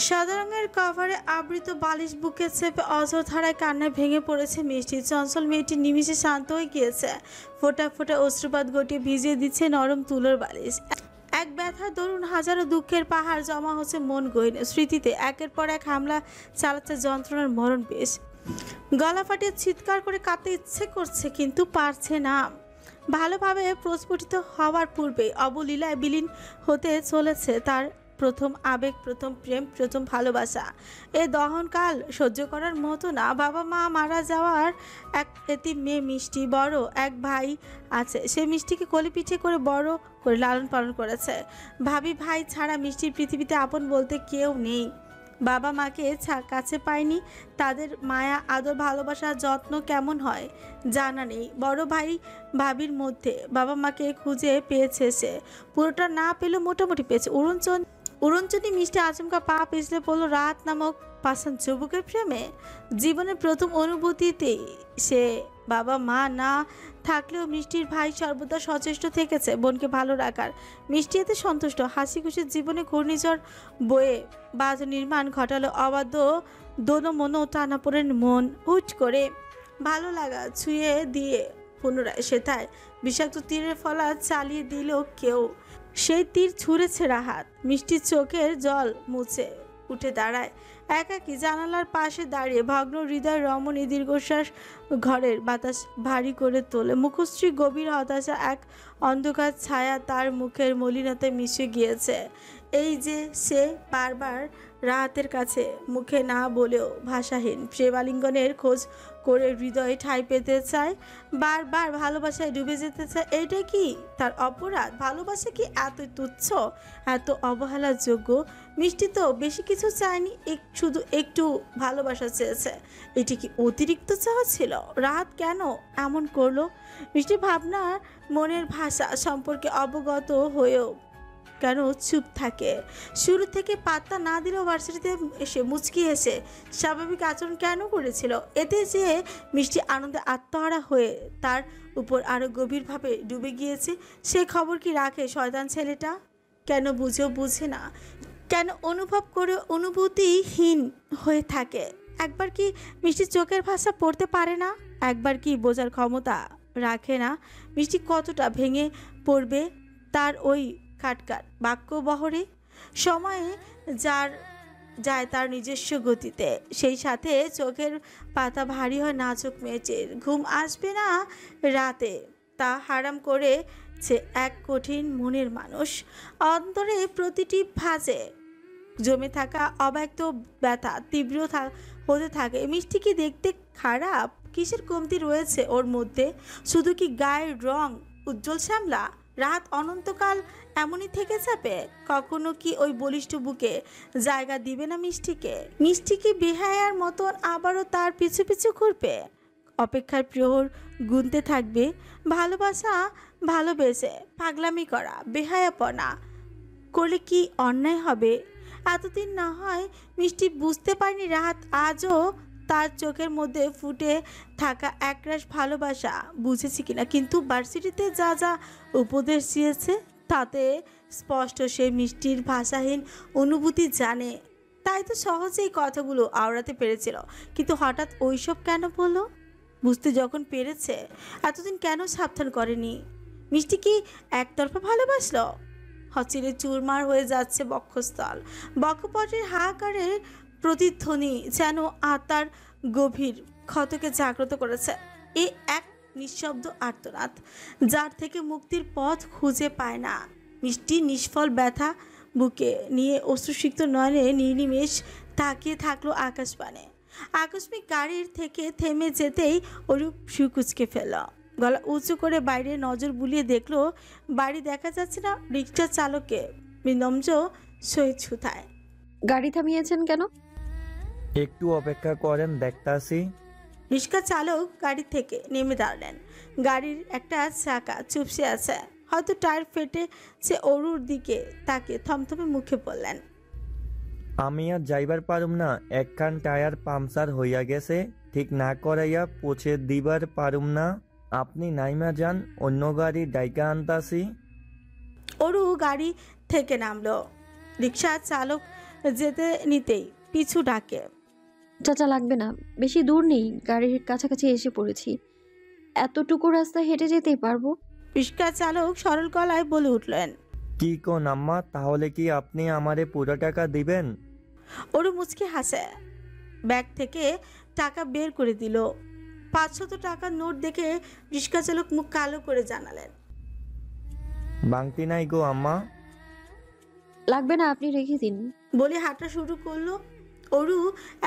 সাদা রঙের কভারে আবৃত বালিশ বুকে চেপে অঝোর ধারায় কান্নায় ভেঙে পড়েছে মিষ্টি। চঞ্চল মেয়েটি নিমিষে শান্ত হয়ে গিয়েছে। ফোঁটা ফোঁটা অশ্রুপাত গটিয়ে ভিজিয়ে দিচ্ছে নরম তুলোর বালিশ। এক ব্যথার দরুন হাজারো দুঃখের পাহাড় জমা হচ্ছে মন গহীনে। স্মৃতিতে একের পর এক হামলা চালাচ্ছে যন্ত্রণার মরণ বেশ। গলা ফাটিয়ে চিৎকার করে কাঁদতে ইচ্ছে করছে, কিন্তু পারছে না। ভালোভাবে প্রস্ফুটিত হওয়ার পূর্বেই অবলীলায় বিলীন হতে চলেছে তার প্রথম আবেগ, প্রথম প্রেম, প্রথম ভালোবাসা। এ দহনকাল সহ্য করার মতো না। বাবা মা মারা যাওয়ার এক এতিম মেয়ে মিষ্টি, বড় এক ভাই আছে। সে মিষ্টিকে কোলে-পিঠে করে বড় করে লালন পালন করেছে। ভাবি ভাই ছাড়া মিষ্টির পৃথিবীতে আপন বলতে কেউ নেই। বাবা মাকে কাছে পায়নি, তাদের মায়া আদর ভালোবাসা যত্ন কেমন হয় জানা নেই। বড় ভাই ভাবির মধ্যে বাবা মাকে খুঁজে পেয়েছে সে, পুরোটা না পেলেও মোটামুটি পেয়েছে। উড়নচণ্ডী মিষ্টি আচমকা পা পিছলে পড়লো রাত নামক পাষাণ যুবকের প্রেমে। জীবনের প্রথম অনুভূতিতেই সে বাবা মা না থাকলেও মিষ্টির ভাই সর্বদা সচেষ্ট থেকেছে বোনকে ভালো রাখার। মিষ্টি এতে সন্তুষ্ট। হাসি খুশির জীবনে ঘূর্ণিঝড় বয়ে বাজ নির্মাণ ঘটালো অবাধ্য দোনো মনো টানাপোড়েন মন। হুট করে ভালো লাগা ছুঁয়ে দিয়ে পুনরায় সেথায় বিষাক্ত তীরের ফলা চালিয়ে দিল কেউ। সেই তীর ছুঁড়েছে রাহাত। মিষ্টির চোখের জল মুছে উঠে দাঁড়ায় একাকী জানালার পাশে দাঁড়িয়ে। ভগ্ন হৃদয় রমণী দীর্ঘশ্বাস ঘরের বাতাস ভারী করে তোলে। মুখশ্রী গভীর হতাশা, এক অন্ধকার ছায়া তার মুখের মলিনতায় মিশে গিয়েছে। এই যে সে বারবার রাহাতের কাছে মুখে না বলেও ভাষাহীন প্রেমালিঙ্গনের খোঁজ করে হৃদয়ে ঠাঁই পেতে চায়, বারবার ভালোবাসায় ডুবে যেতে চায়। এটা কি তার অপরাধ? ভালোবাসা কি এত তুচ্ছ, এত অবহেলার যোগ্য? মিষ্টি তো বেশি কিছু চায়নি, শুধু একটু ভালোবাসা চেয়েছে। এটি কি অতিরিক্ত চাওয়া ছিল? রাহাত কেন এমন করলো? মিষ্টি ভাবনার মনের ভাষা সম্পর্কে অবগত হয়েও কেন চুপ থাকে? শুরু থেকে পাত্তা না দিলেও ভার্সিটিতে এসে মুচকি হেসে স্বাভাবিক আচরণ কেন করেছিল? এতে যে মিষ্টি আনন্দে আত্মহারা হয়ে তার উপর আরো গভীরভাবে ডুবে গিয়েছে, সে খবর কি রাখে শয়তান ছেলেটা? কেন বুঝেও বুঝে না, কেন অনুভব করে অনুভূতিহীন হয়ে থাকে? একবার কি মিষ্টি চোখের ভাষা পড়তে পারে না? একবার কি বোঝার ক্ষমতা রাখে না মিষ্টি কতটা ভেঙে পড়বে তার ওই খাটকাট বাক্যবহরে? সময়ে যায় তার নিজস্ব গতিতে, সেই সাথে চোখের পাতা ভারী হয় নাজুক মেয়েটির। ঘুম আসবে না রাতে, তা হারাম করেছে এক কঠিন মনের মানুষ। অন্তরে প্রতিটি ভাঁজে জমে থাকা অব্যক্ত ব্যথা তীব্র হতে থাকে। মিষ্টি কি দেখতে খারাপ? কিসের কমতি রয়েছে ওর মধ্যে? শুধু কি গায়ের রং উজ্জ্বল শ্যামলা? রাত অনন্তকাল এমনই থেকে যাবে? কখনো কি ওই বলিষ্ঠ বুকে জায়গা দিবে না মিষ্টিকে? মিষ্টি কি বেহায়ার মতন আবারও তার পিছু পিছু ঘুরবে? অপেক্ষার প্রহর গুনতে থাকবে? ভালোবাসা, ভালোবেসে পাগলামি করা, বেহায়াপনা করলে কি অন্যায় হবে? এতদিন না হয় মিষ্টি বুঝতে পারেনি রাহাত আজও তার চোখের মধ্যে ফুটে থাকা একরাশ ভালোবাসা বুঝেছি কিনা, কিন্তু ভার্সিটিতে যা যা উপদেশ দিয়েছে তাতে স্পষ্ট সে মিষ্টির ভাষাহীন অনুভূতি জানে। তাই তো সহজেই কথাগুলো আওড়াতে পেরেছিল, কিন্তু হঠাৎ ওইসব কেন বলল? বুঝতে যখন পেরেছে, এতদিন কেন সাবধান করেনি? মিষ্টি কি একতরফা ভালোবাসলো? হচিরে চুরমার হয়ে যাচ্ছে বক্ষস্থল। বক্ষপটের হাহাকারের প্রতিধ্বনি যেন আত্মার গভীর ক্ষতকে জাগ্রত করেছে। এ এক নিঃশব্দ আর্তনাদ, যার থেকে মুক্তির পথ খুঁজে পায় না। মিষ্টি নিষ্ফল ব্যথা বুকে নিয়ে অশ্রুসিক্ত নয়নে নির্নিমেষ তাকিয়ে থাকলো আকাশপানে। আকস্মিক গাড়ির থেকে থেমে যেতেই অরূপ সুকুচকে ফেল। গলা উঁচু করে বাইরে নজর বুলিয়ে দেখলো বাড়ি দেখা যাচ্ছে না। রিক্সা চালককে বিনম্র সহিত ছুতায়। গাড়ি থামিয়েছেন কেন? একটু অপেক্ষা করেন, দেখতাছি। রিক্সা চালক গাড়ি থেকে নেমে দাঁড়ালেন। গাড়ির একটা চাকা চুপসে আছে, হয়তো টায়ার ফেটেছে। অরুর দিকে তাকে থমথমে মুখে বললেন, আমি আর যাইবার পারুম না, একখান টায়ার পাংচার হইয়া গেছে, ঠিক না করাইয়া পৌঁছে দিবার পারুম না। আপনি নাইমা যান, অন্য গাড়ি ডাইকা আনতাছি। অরু গাড়ি থেকে নামলো। রিক্সা চালক যেতে নিতেই পিছু ডাকে। চাচা লাগবে না, বেশি দূর নেই, গাড়ির কাছাকাছি এসে পড়েছি, এতটুকু রাস্তা হেঁটে যেতেই পারবো। রিক্সা চালক সরল গলায় বলে উঠলেন। কি কোন আম্মা, তাহলে কি আপনি আমারে পুরো টাকা দিবেন? অরু মুচকি হাসে, ব্যাগ থেকে টাকা বের করে দিল। 500 টাকার নোট দেখে রিক্সা চালক মুখ কালো করে জানালেন। বাংতি নাই গো আম্মা। লাগবে না, আপনি রেখে দিন। বলে হাঁটা শুরু করলো। অরু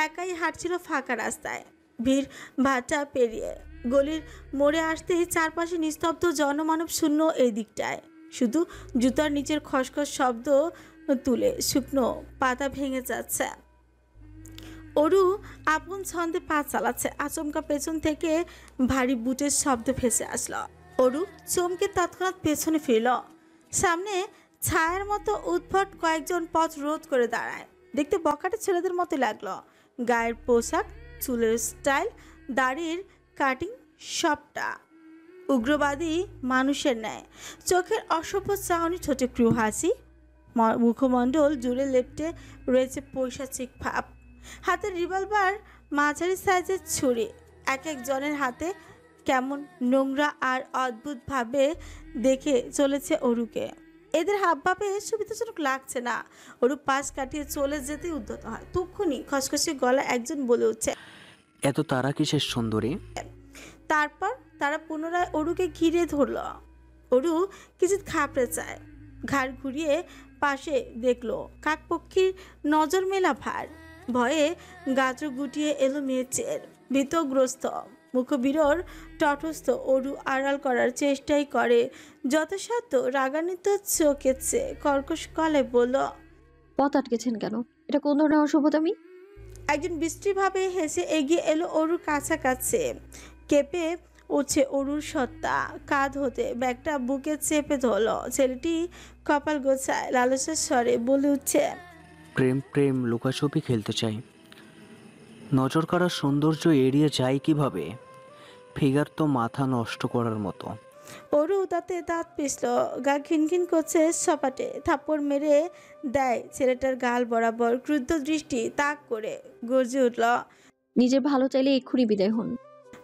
একাই হাঁটছিল ফাঁকা রাস্তায়, ভিড় ভাটা পেরিয়ে গলির মোড়ে আসতেই চারপাশে নিস্তব্ধ, জনমানব শূন্য এই দিকটায়। শুধু জুতার নিচের খসখস শব্দ তুলে শুকনো পাতা ভেঙে যাচ্ছে। অরু আপন ছন্দে পা চালাচ্ছে, আচমকা পেছন থেকে ভারী বুটের শব্দ ভেসে আসলো। অরু চমকে তৎক্ষণাৎ পেছনে ফিরল। সামনে ছায়ার মতো উদ্ভট কয়েকজন পথ রোধ করে দাঁড়ায়। দেখতে বখাটে ছেলেদের মতো লাগলো। গায়ের পোশাক, চুলের স্টাইল, দাড়ির কাটিং সবটা উগ্রবাদী মানুষের ন্যায়। চোখের অসভ্য চাহনি, ঠোঁটে ক্রু হাসি, মুখমণ্ডল জুড়ে লেপ্টে রয়েছে পৈশাচিক ভাব। হাতের রিভলভার, মাঝারি সাইজের ছুরি, এক একজনের হাতে কেমন নোংরা আর অদ্ভুতভাবে দেখে চলেছে অরুকে। এদের হাবভাবে সুবিধাজনক লাগছে না। অরু পাশ কাটিয়ে চলে যেতেই উদ্যত হয়। তক্ষুনি খসখসে গলা একজন বলে উঠছে, এত তারা কিসের সুন্দরী? তারপর তারা পুনরায় অরুকে ঘিরে ধরল। অরু কিছু খাপড়ে চায়, ঘাড় ঘুরিয়ে পাশে দেখলো কাকপক্ষীর নজর মেলা ভার। ভয়ে গাজর গুটিয়ে এলো মেয়েচের, ভীতগ্রস্ত মুখবিরর তটস্থ। অরু আড়াল করার চেষ্টাই করে যথাসাধ্য, রাগান্বিত চোখেছে কর্কশ গলায় বলল, পথ আটকেছেন কেন? এটা কোন ধরনের অসভ্যতামি? একজন বিশ্রীভাবে হেসে এগিয়ে এলো অরুর কাছাকাছি। কেঁপে উঠছে অরুর সত্তা, কাঁধ হতে ব্যাগটা বুকে চেপে ধরল। ছেলেটি কপাল গোছায় লালসার স্বরে বলে উঠছে, প্রেম প্রেম লুকাছুপি খেলতে চাই, নজর কাড়ার সৌন্দর্য এড়িয়ে যায় কিভাবে? ফিগার তো মাথা নষ্ট করার মতো। অরু তাতে দাঁত পিষল, গা খিনখিন করছে সপাটে। থাপ্পড় মেরে দেয় ছেলেটার গাল বরাবর। ক্রুদ্ধ দৃষ্টি তাক করে গর্জে উঠল, নিজের ভালো চাইলে এক্ষুনি বিদায় হন।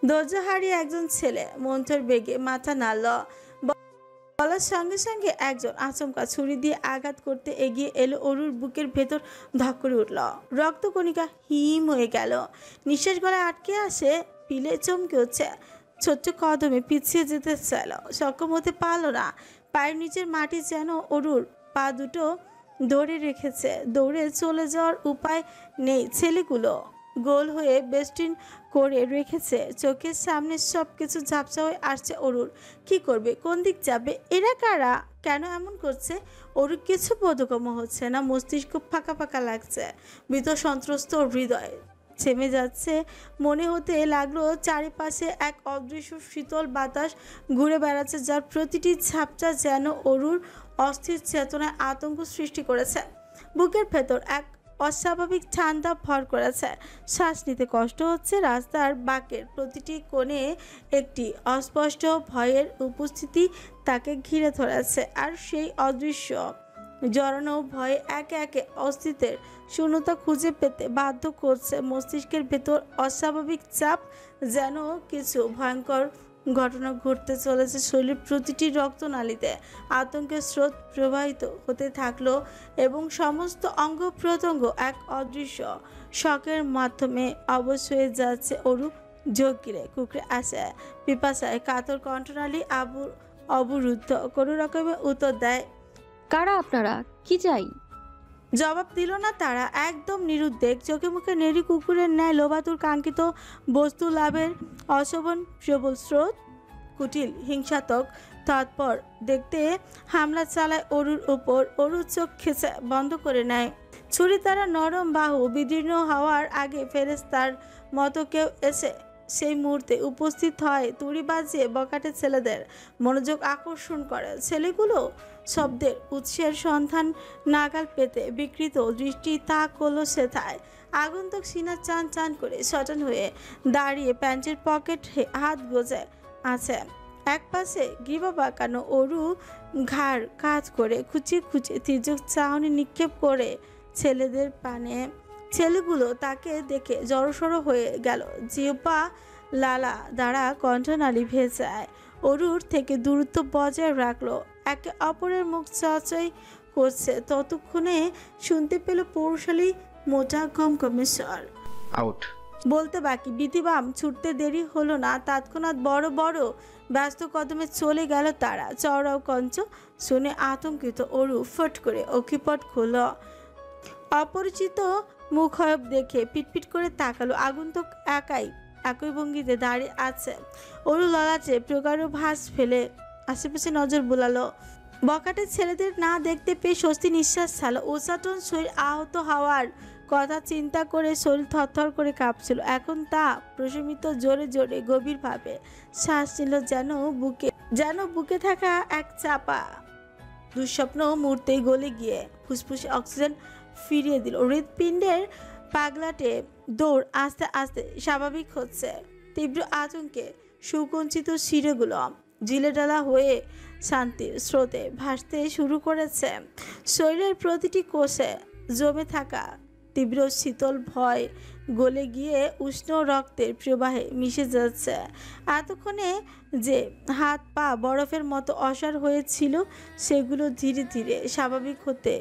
ধৈর্য হারিয়ে একজন ছেলে মন্থর বেগে মাথা নাড়ল। বলার সঙ্গে সঙ্গে একজন আচমকা ছুরি দিয়ে আঘাত করতে এগিয়ে এলো। অরুর বুকের ভেতর ধক করে উঠল, রক্তকণিকা হিম হয়ে গেল। নিঃশ্বাস গলায় আটকে আসে, পিলে চমকে উঠছে। ছোট্ট কদমে পিছিয়ে যেতে চাইল, সক্ষম হতে পারল না। পায়ের নিচের মাটি যেন অরুর পা দুটো ধরে রেখেছে। দৌড়ে চলে যাওয়ার উপায় নেই। ছেলেগুলো গোল হয়ে বেস্টিন করে রেখেছে। চোখের সামনে সব কিছু ঝাপসা হয়ে আসছে অরুর। কি করবে, কোন দিক যাবে, এরা কারা, কেন এমন করছে? অরুর কিছু বোধগম্য হচ্ছে না। মস্তিষ্ক ফাঁকা ফাঁকা লাগছে, ভীত সন্ত্রস্ত হৃদয় থেমে যাচ্ছে। মনে হতে লাগলো চারিপাশে এক অদৃশ্য শীতল বাতাস ঘুরে বেড়াচ্ছে, যার প্রতিটি ঝাপটা যেন অরুর অস্থির চেতনায় আতঙ্ক সৃষ্টি করেছে। বুকের ভেতর এক অস্বাভাবিক ঠান্ডা ভর করেছে, শ্বাস নিতে কষ্ট হচ্ছে। রাস্তার বাঁকের প্রতিটি কোণে একটি অস্পষ্ট ভয়ের উপস্থিতি তাকে ঘিরে ধরেছে, আর সেই অদৃশ্য জড়ানো ভয় একে একে অস্তিত্বের শূন্যতা খুঁজে পেতে বাধ্য করছে। মস্তিষ্কের ভেতর অস্বাভাবিক চাপ, যেন কিছু ভয়ঙ্কর ঘটনা ঘটতে চলেছে। শরীরের প্রতিটি রক্তনালীতে আতঙ্কের স্রোত প্রবাহিত হতে থাকলো এবং সমস্ত অঙ্গ প্রত্যঙ্গ এক অদৃশ্য শকের মাধ্যমে অবশ হয়ে যাচ্ছে। অরু ঝোঁকিরে কুকড়ে আসে, পিপাসায় কাতর কণ্ঠনালী অবরুদ্ধ। কোনো রকমের উত্তর দেয়, কারা আপনারা, কি চাই? জবাব দিল না তারা। একদম নিরুদ্বেগ, চোখে মুখে নেড়ি কুকুরের ন্যায় লোভাতুর কাঙ্ক্ষিত বস্তু লাভের অশোভন প্রবল স্রোত। কুটিল হিংসাত্মক তৎপর দেখতে হামলা চালায় অরুর উপর। অরুর চোখ খেঁচে বন্ধ করে নেয়। ছুরি তারা নরম বাহু বিদীর্ণ হওয়ার আগে ফেরেশতার মতো কেউ এসে সেই মুহূর্তে উপস্থিত হয়। তুড়ি বাজিয়ে বকাটে ছেলেদের মনোযোগ আকর্ষণ করে। ছেলেগুলো শব্দের উৎসের সন্ধান নাগাল পেতে বিকৃত দৃষ্টি তাক করলো সেথায়। আগন্তুক সিনা চান চান করে সটান হয়ে দাঁড়িয়ে প্যান্টের পকেট হাত গোজে আছে। এক পাশে গ্রীবা বাঁকানো অরু ঘাড় কাজ করে খুঁচিয়ে খুঁচিয়ে তির্যক চাহনি নিক্ষেপ করে ছেলেদের পানে। ছেলেগুলো তাকে দেখে জড়সড় হয়ে গেল। জিহ্বা লালা দ্বারা কণ্ঠনালী ভেজায়। অরুর থেকে দূরত্ব বজায় রাখলো। একে অপরের মুখ চাচাই করছে। ততক্ষণে শুনতে পেল পৌরশালী মোটা গমগমে স্বর। আউট। বলতে বাকি বিধিবাম ছুটতে দেরি হলো না। তৎক্ষণাৎ বড় বড় ব্যস্ত কদমে চলে গেল তারা। চওড়াও কঞ্চ শুনে আতঙ্কিত অরু ফট করে অক্ষিপট খুলল। অপরিচিত মুখয়ব দেখে পিটপিট করে তাকালো। আগন্তুক একই ভঙ্গিতে দাঁড়িয়ে আছে। অরু ললাটে প্রগাঢ় ভাস ফেলে আশেপাশে নজর বুলালো। বকাটে ছেলেদের না দেখতে পেয়ে স্বস্তি নিঃশ্বাস ছাড়ল। উচাটন শরীর আহত হওয়ার কথা চিন্তা করে শরীর থরথর করে কাঁপছিল। এখন তা প্রশমিত জোরে জোরে গভীরভাবে শ্বাস নিল, যেন বুকে থাকা এক চাপা দুঃস্বপ্ন মুহূর্তেই গলে গিয়ে ফুসফুসে অক্সিজেন ফিরিয়ে দিল। হৃৎপিণ্ডের পাগলাটে দৌড় আস্তে আস্তে স্বাভাবিক হচ্ছে। তীব্র আতঙ্কে সুকঞ্চিত শিরেগুলো জিলেডালা হয়ে শান্তির স্রোতে ভাসতে শুরু করেছে। শরীরের প্রতিটি কোষে জমে থাকা তীব্র শীতল ভয় গলে গিয়ে উষ্ণ রক্তের প্রবাহে মিশে যাচ্ছে। এতক্ষণে যে হাত পা বরফের মতো অসাড় হয়েছিল সেগুলো ধীরে ধীরে স্বাভাবিক হতে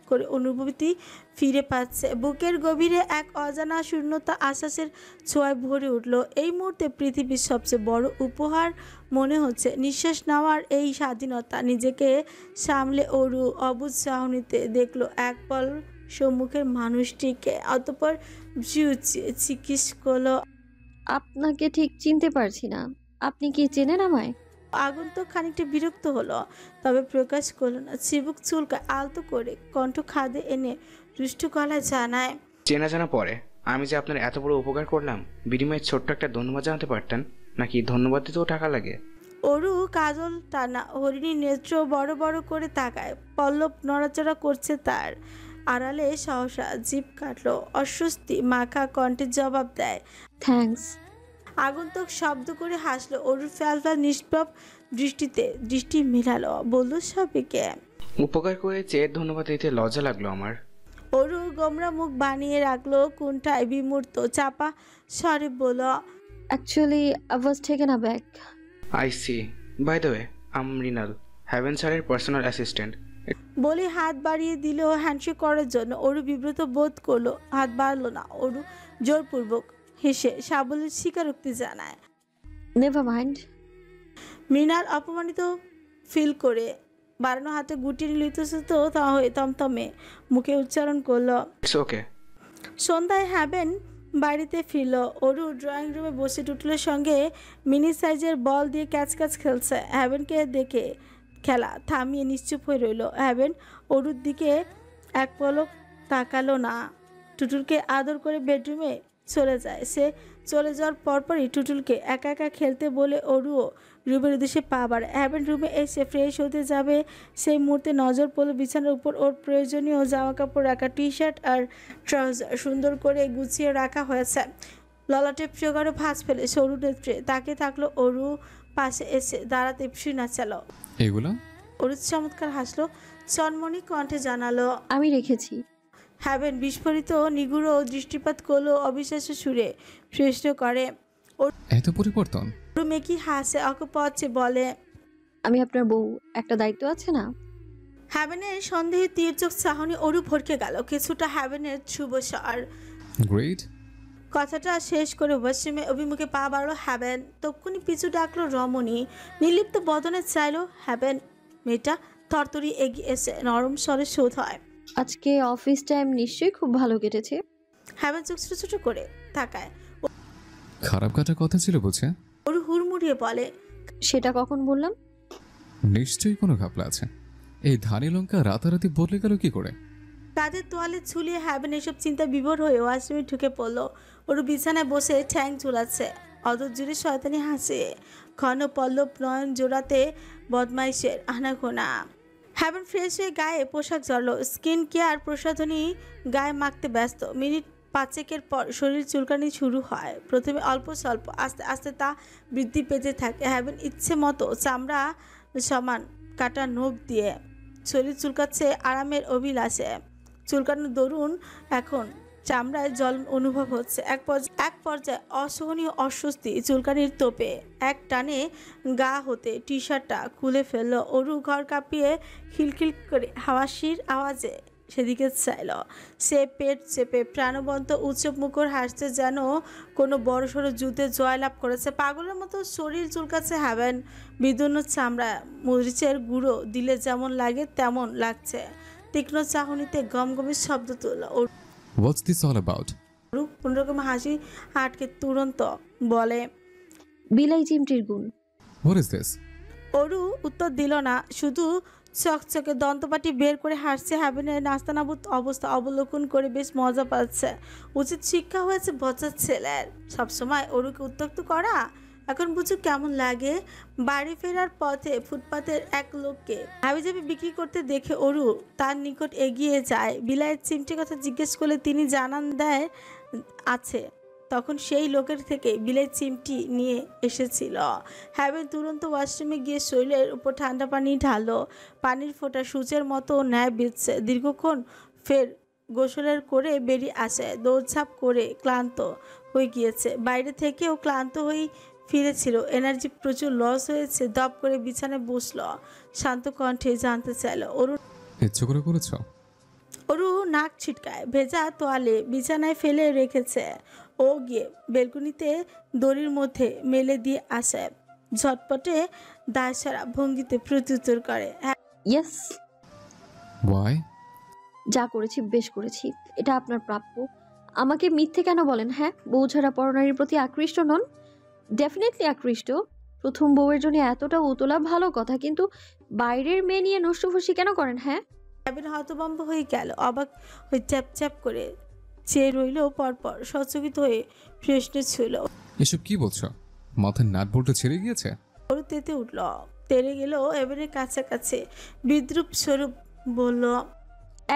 করে অনুভূতি ফিরে পাচ্ছে। বুকের গভীরে এক অজানা শূন্যতা আশ্বাসের ছোঁয়ায় ভরে উঠল। এই মুহূর্তে পৃথিবীর সবচেয়ে বড় উপহার মনে হচ্ছে নিঃশ্বাস নেওয়ার এই স্বাধীনতা। নিজেকে সামলে অরু অবুঝ চাহনিতে দেখলো এক পল সম্মুখের মানুষটিকে। অতঃপর জিজ্ঞেস করলো, আপনাকে ঠিক চিনতে পারছি না, আপনি কি চেনেন আমায়? আগন্তুক খানিকটা বিরক্ত হলো, তবে প্রকাশ করলো না। চিবুক চুলকা আলতো করে কণ্ঠ খাদে এনে রুষ্ট গলায় জানায়, চেনা জানা পরে আমি যে আপনার এত বড় উপকার করলাম, বিনিময়ে ছোট্ট একটা ধন্যবাদ জানাতে পারতেন নাকি? ধন্যবাদ দিতেও টাকা লাগে? অরু কাজল টানা হরিণী নেত্র বড় বড় করে তাকায়। পল্লব নড়াচড়া করছে তার আড়ালে। সহসা জিভ কাটলো। অস্বস্তি মাখা কণ্ঠে জবাব দেয়, থ্যাঙ্কস। আগন্তুক শব্দ করে হাসলো। অরুর ফ্যালফ্যাল নিষ্পাপ দৃষ্টিতে দৃষ্টি মেলালো। বলল, সবিকে উপকার করে চেয়ে ধন্যবাদ দিতে লজ্জা লাগলো আমার। অরু গোমরা মুখ বানিয়ে রাখলো, কোনটায় বিমূর্ত চাপা স্বরে বলল, actually I was taken aback. I see. By the way, I'm Mrinal, Heaven স্যারের পার্সোনাল অ্যাসিস্ট্যান্ট। বলে হাত বাড়িয়ে দিল হ্যান্ডশেক করার জন্য। অরু বিব্রত বোধ করলো, হাত বাড়লো না। অরু জোরপূর্বক হেসে সাবলের স্বীকারোক্তি জানায়। Never mind. মৃণাল অপমানিত ফিল করে বাড়ানো হাতে গুটিয়ে নিল। ইতস্তত হয়ে তমতমে মুখে উচ্চারণ করলো, ইটস ওকে। সন্ধ্যায় হ্যাভেন বাড়িতে ফিরল। অরু ড্রয়িং রুমে বসে টুটুলের সঙ্গে মিনি সাইজের বল দিয়ে ক্যাচ খেলছে। হ্যাভেনকে দেখে খেলা থামিয়ে নিশ্চুপ হয়ে রইল। হ্যাভেন অরুর দিকে এক পলক তাকালো না। টুটুলকে আদর করে বেডরুমে চলে যায়। সে চলে যাওয়ার পরপরই টুটুলকে একা একা খেলতে বলে অরুও রুমের উদ্দেশ্যে পা বাড়ায়। হ্যাভেন রুমে এসে ফ্রেশ হতে যাবে সেই মুহূর্তে নজর পড়ল বিছানার উপর ওর প্রয়োজনীয় জামা কাপড় রাখা। টি শার্ট আর ট্রাউজার সুন্দর করে গুছিয়ে রাখা হয়েছে। ললাটে প্রগাঢ় ভাঁজ ফেলে সরু নেত্রে তাকে থাকলো। অরু পাশে এসে দাঁড়াতে না চালো। এগুলো অরু চমৎকার হাসলো, চনমনি কণ্ঠে জানালো, আমি রেখেছি। হ্যাভেন বিস্ফোরিত নিগুড় দৃষ্টিপাত করলো অবিশ্বাস্য সুরে প্রশ্ন করে। এত পরিবর্তন? অরু মেকি হাসে অকপচে বলে, আমি আপনার বউ, একটা দায়িত্ব আছে না? হ্যাভেনের সন্দেহে তীর্যক চাহনি অরু ভরকে গেল। কিছুটা হ্যাভেনের শুভ স্বর। গ্রেট। কথাটা শেষ করে ওয়াশরুমে অভিমুখে পা বাড়লো হ্যাভেন। তক্ষুনি পিছু ডাকলো রমণী। নির্লিপ্ত বদনে চাইলো হ্যাভেন। মেয়েটা তরতরি এগিয়ে এসে নরম স্বরে শোধ হয়, আজকে অফিস টাইম নিশ্চয়ই খুব ভালো কেটেছে। হ্যাভেন চোখ ছোট ছোট করে তাকায়। খারাপ কাটার কথা ছিল বুঝে? ওর হুড়মুড়িয়ে বলে, সেটা কখন বললাম? নিশ্চয়ই কোনো ঘাপলা আছে। এই ধানি লঙ্কা রাতারাতি বদলে গেল কি করে? কাঁধের তোয়ালে ঝুলিয়ে হ্যাভেন এসব চিন্তা বিভোর হয়ে ওয়াশরুমে ঢুকে পড়লো। ওর বিছানায় বসে ঠ্যাং ঝুলাচ্ছে, অদর জুড়ে শয়তানি হাসে। ঘন পল্লব নয়ন জোড়াতে বদমাইশের আনাগোনা। হ্যাভেন ফ্রেশ হয়ে গায়ে পোশাক জড়লো। স্কিন কেয়ার প্রসাধনী গায়ে মাখতে ব্যস্ত। মিনিট 5 পর শরীর চুলকানি শুরু হয়। প্রথমে অল্প স্বল্প, আস্তে আস্তে তা বৃদ্ধি পেতে থাকে। হ্যাভেন ইচ্ছে মতো চামড়া সমান কাটা নখ দিয়ে শরীর চুলকাচ্ছে আরামের অভিলাষে। চুলকানোর দরুন এখন চামড়ায় জল অনুভব হচ্ছে। এক পর্যায়ে অসহনীয় অস্বস্তি চুলকানির তোপে এক টানে গা হতে টি শার্টটা খুলে ফেললো। অরু ঘর কাঁপিয়ে খিলখিল করে হাওয়াশির আওয়াজে সেদিকে চাইল। সে পেট চেপে প্রাণবন্ত উৎসব মুখর হাসছে, যেন কোনো বড়সড় যুদ্ধে জয়লাভ করেছে। পাগলের মতো শরীর চুলকাচ্ছে হ্যাভেন। বিদীর্ণ চামড়া মরিচের গুঁড়ো দিলে যেমন লাগে তেমন লাগছে। তীক্ষ্ণ চাহনিতে গমগমে শব্দ তুলল। What's this all about? Aru কোনোরকম হাসি আটকে তুরন্ত বলে, বিলাই চিমটির গুণ। What is this? অরু উত্তর দিল না, শুধু চকচকে দন্তপাটি বের করে হাসছে। হ্যাভেনের নাস্তানাবুদ অবস্থা অবলোকন করে বেশ মজা পাচ্ছে। উচিত শিক্ষা হয়েছে বচ্চার ছেলের। সবসময় অরুকে উত্ত্যক্ত করা। এখন বুঝো কেমন লাগে। বাড়ি ফেরার পথে ফুটপাতের এক লোককে হাবিজাবি বিক্রি করতে দেখে অরু তার নিকট এগিয়ে যায়। বিলাইয়ের চিমটির কথা জিজ্ঞেস করলে তিনি জানান দেয় আছে। তখন সেই লোকের থেকে বিলের চিমটি নিয়ে এসেছিল। হ্যাভেন তুরন্ত ওয়াশরুমে গিয়ে শরীরের উপর ঠান্ডা পানি ঢালো। পানির ফোঁটা সূচের মতো ন্যায় বিচ্ছে। দীর্ঘক্ষণ ফের গোসলের করে বেরিয়ে আসে। দৌড়ঝাঁপ করে ক্লান্ত হয়ে গিয়েছে। বাইরে থেকেও ক্লান্ত হয়ে ফিরেছিল। এনার্জি প্রচুর লস হয়েছে। দপ করে বিছানায় বসল। শান্ত কণ্ঠে জানতে চাইল, ইচ্ছে করে করেছ? অরু নাক ছিটকায়। ভেজা তোয়ালে বিছানায় ফেলে রেখেছে। ও গিয়ে বেলকুনিতে দড়ির মধ্যে মেলে দিয়ে আসে। ঝটপটে দায়সারা ভঙ্গিতে প্রত্যুত্তর করে, ইয়েস, ওয়াই? যা করেছি বেশ করেছি, এটা আপনার প্রাপ্য। আমাকে মিথ্যে কেন বলেন? হ্যাঁ, বউ ছাড়া পরনারীর প্রতি আকৃষ্ট নন? ডেফিনেটলি আকৃষ্ট। প্রথম বউয়ের জন্য এতটা উতলা ভালো কথা, কিন্তু বাইরের মেয়ে নিয়ে নষ্টফুসি কেন করেন? হ্যাঁ, হ্যাভেন হতভম্ব হয়ে গেল। অবাক হয়ে চ্যাপ করে চেয়ে রইল। পরপর সচকিত হয়ে প্রশ্ন ছিল। এসব কি বলছো? মাথার নাট বল্টু ছেড়ে গিয়েছে? অরু তেতে উঠল, তেড়ে গেল এভেনের কাছাকাছি। বিদ্রুপ স্বরূপ বলল,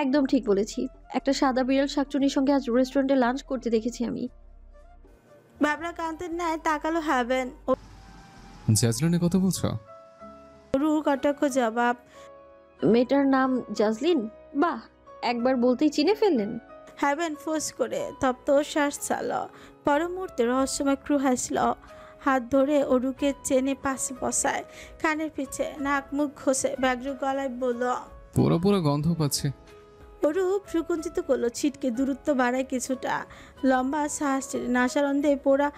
একদম ঠিক বলেছি। একটা সাদা বিড়াল শাকচুনির সঙ্গে আজ রেস্টুরেন্টে লাঞ্চ করতে দেখেছি আমি। ভাবনা কান্তের ন্যায় তাকালো হ্যাভেন। জ্যাজলিনের কথা বলছো? অরু কটাক্ষ জবাব। মেয়েটার নাম জাজলিন? বাহ, একবার বলতেই চিনে ফেললেন। হ্যাভেন ফোঁস করে তপ্ত শ্বাস ছাড়ল। পর মুহূর্তে রহস্যময় ক্রু হাসল। হাত ধরে অরুকে চেনে পাশে বসায়। কানের পিছে নাক মুখ ঘষে ব্যগ্র গলায় বলল, পোড়া পোড়া গন্ধ পাচ্ছে। অরু ভ্রুকুঞ্চিত করলো। ছিটকে দূরত্ব বাড়ায় কিছুটা। লম্বা শ্বাস ছেড়ে নাসারন্ধে পোড়া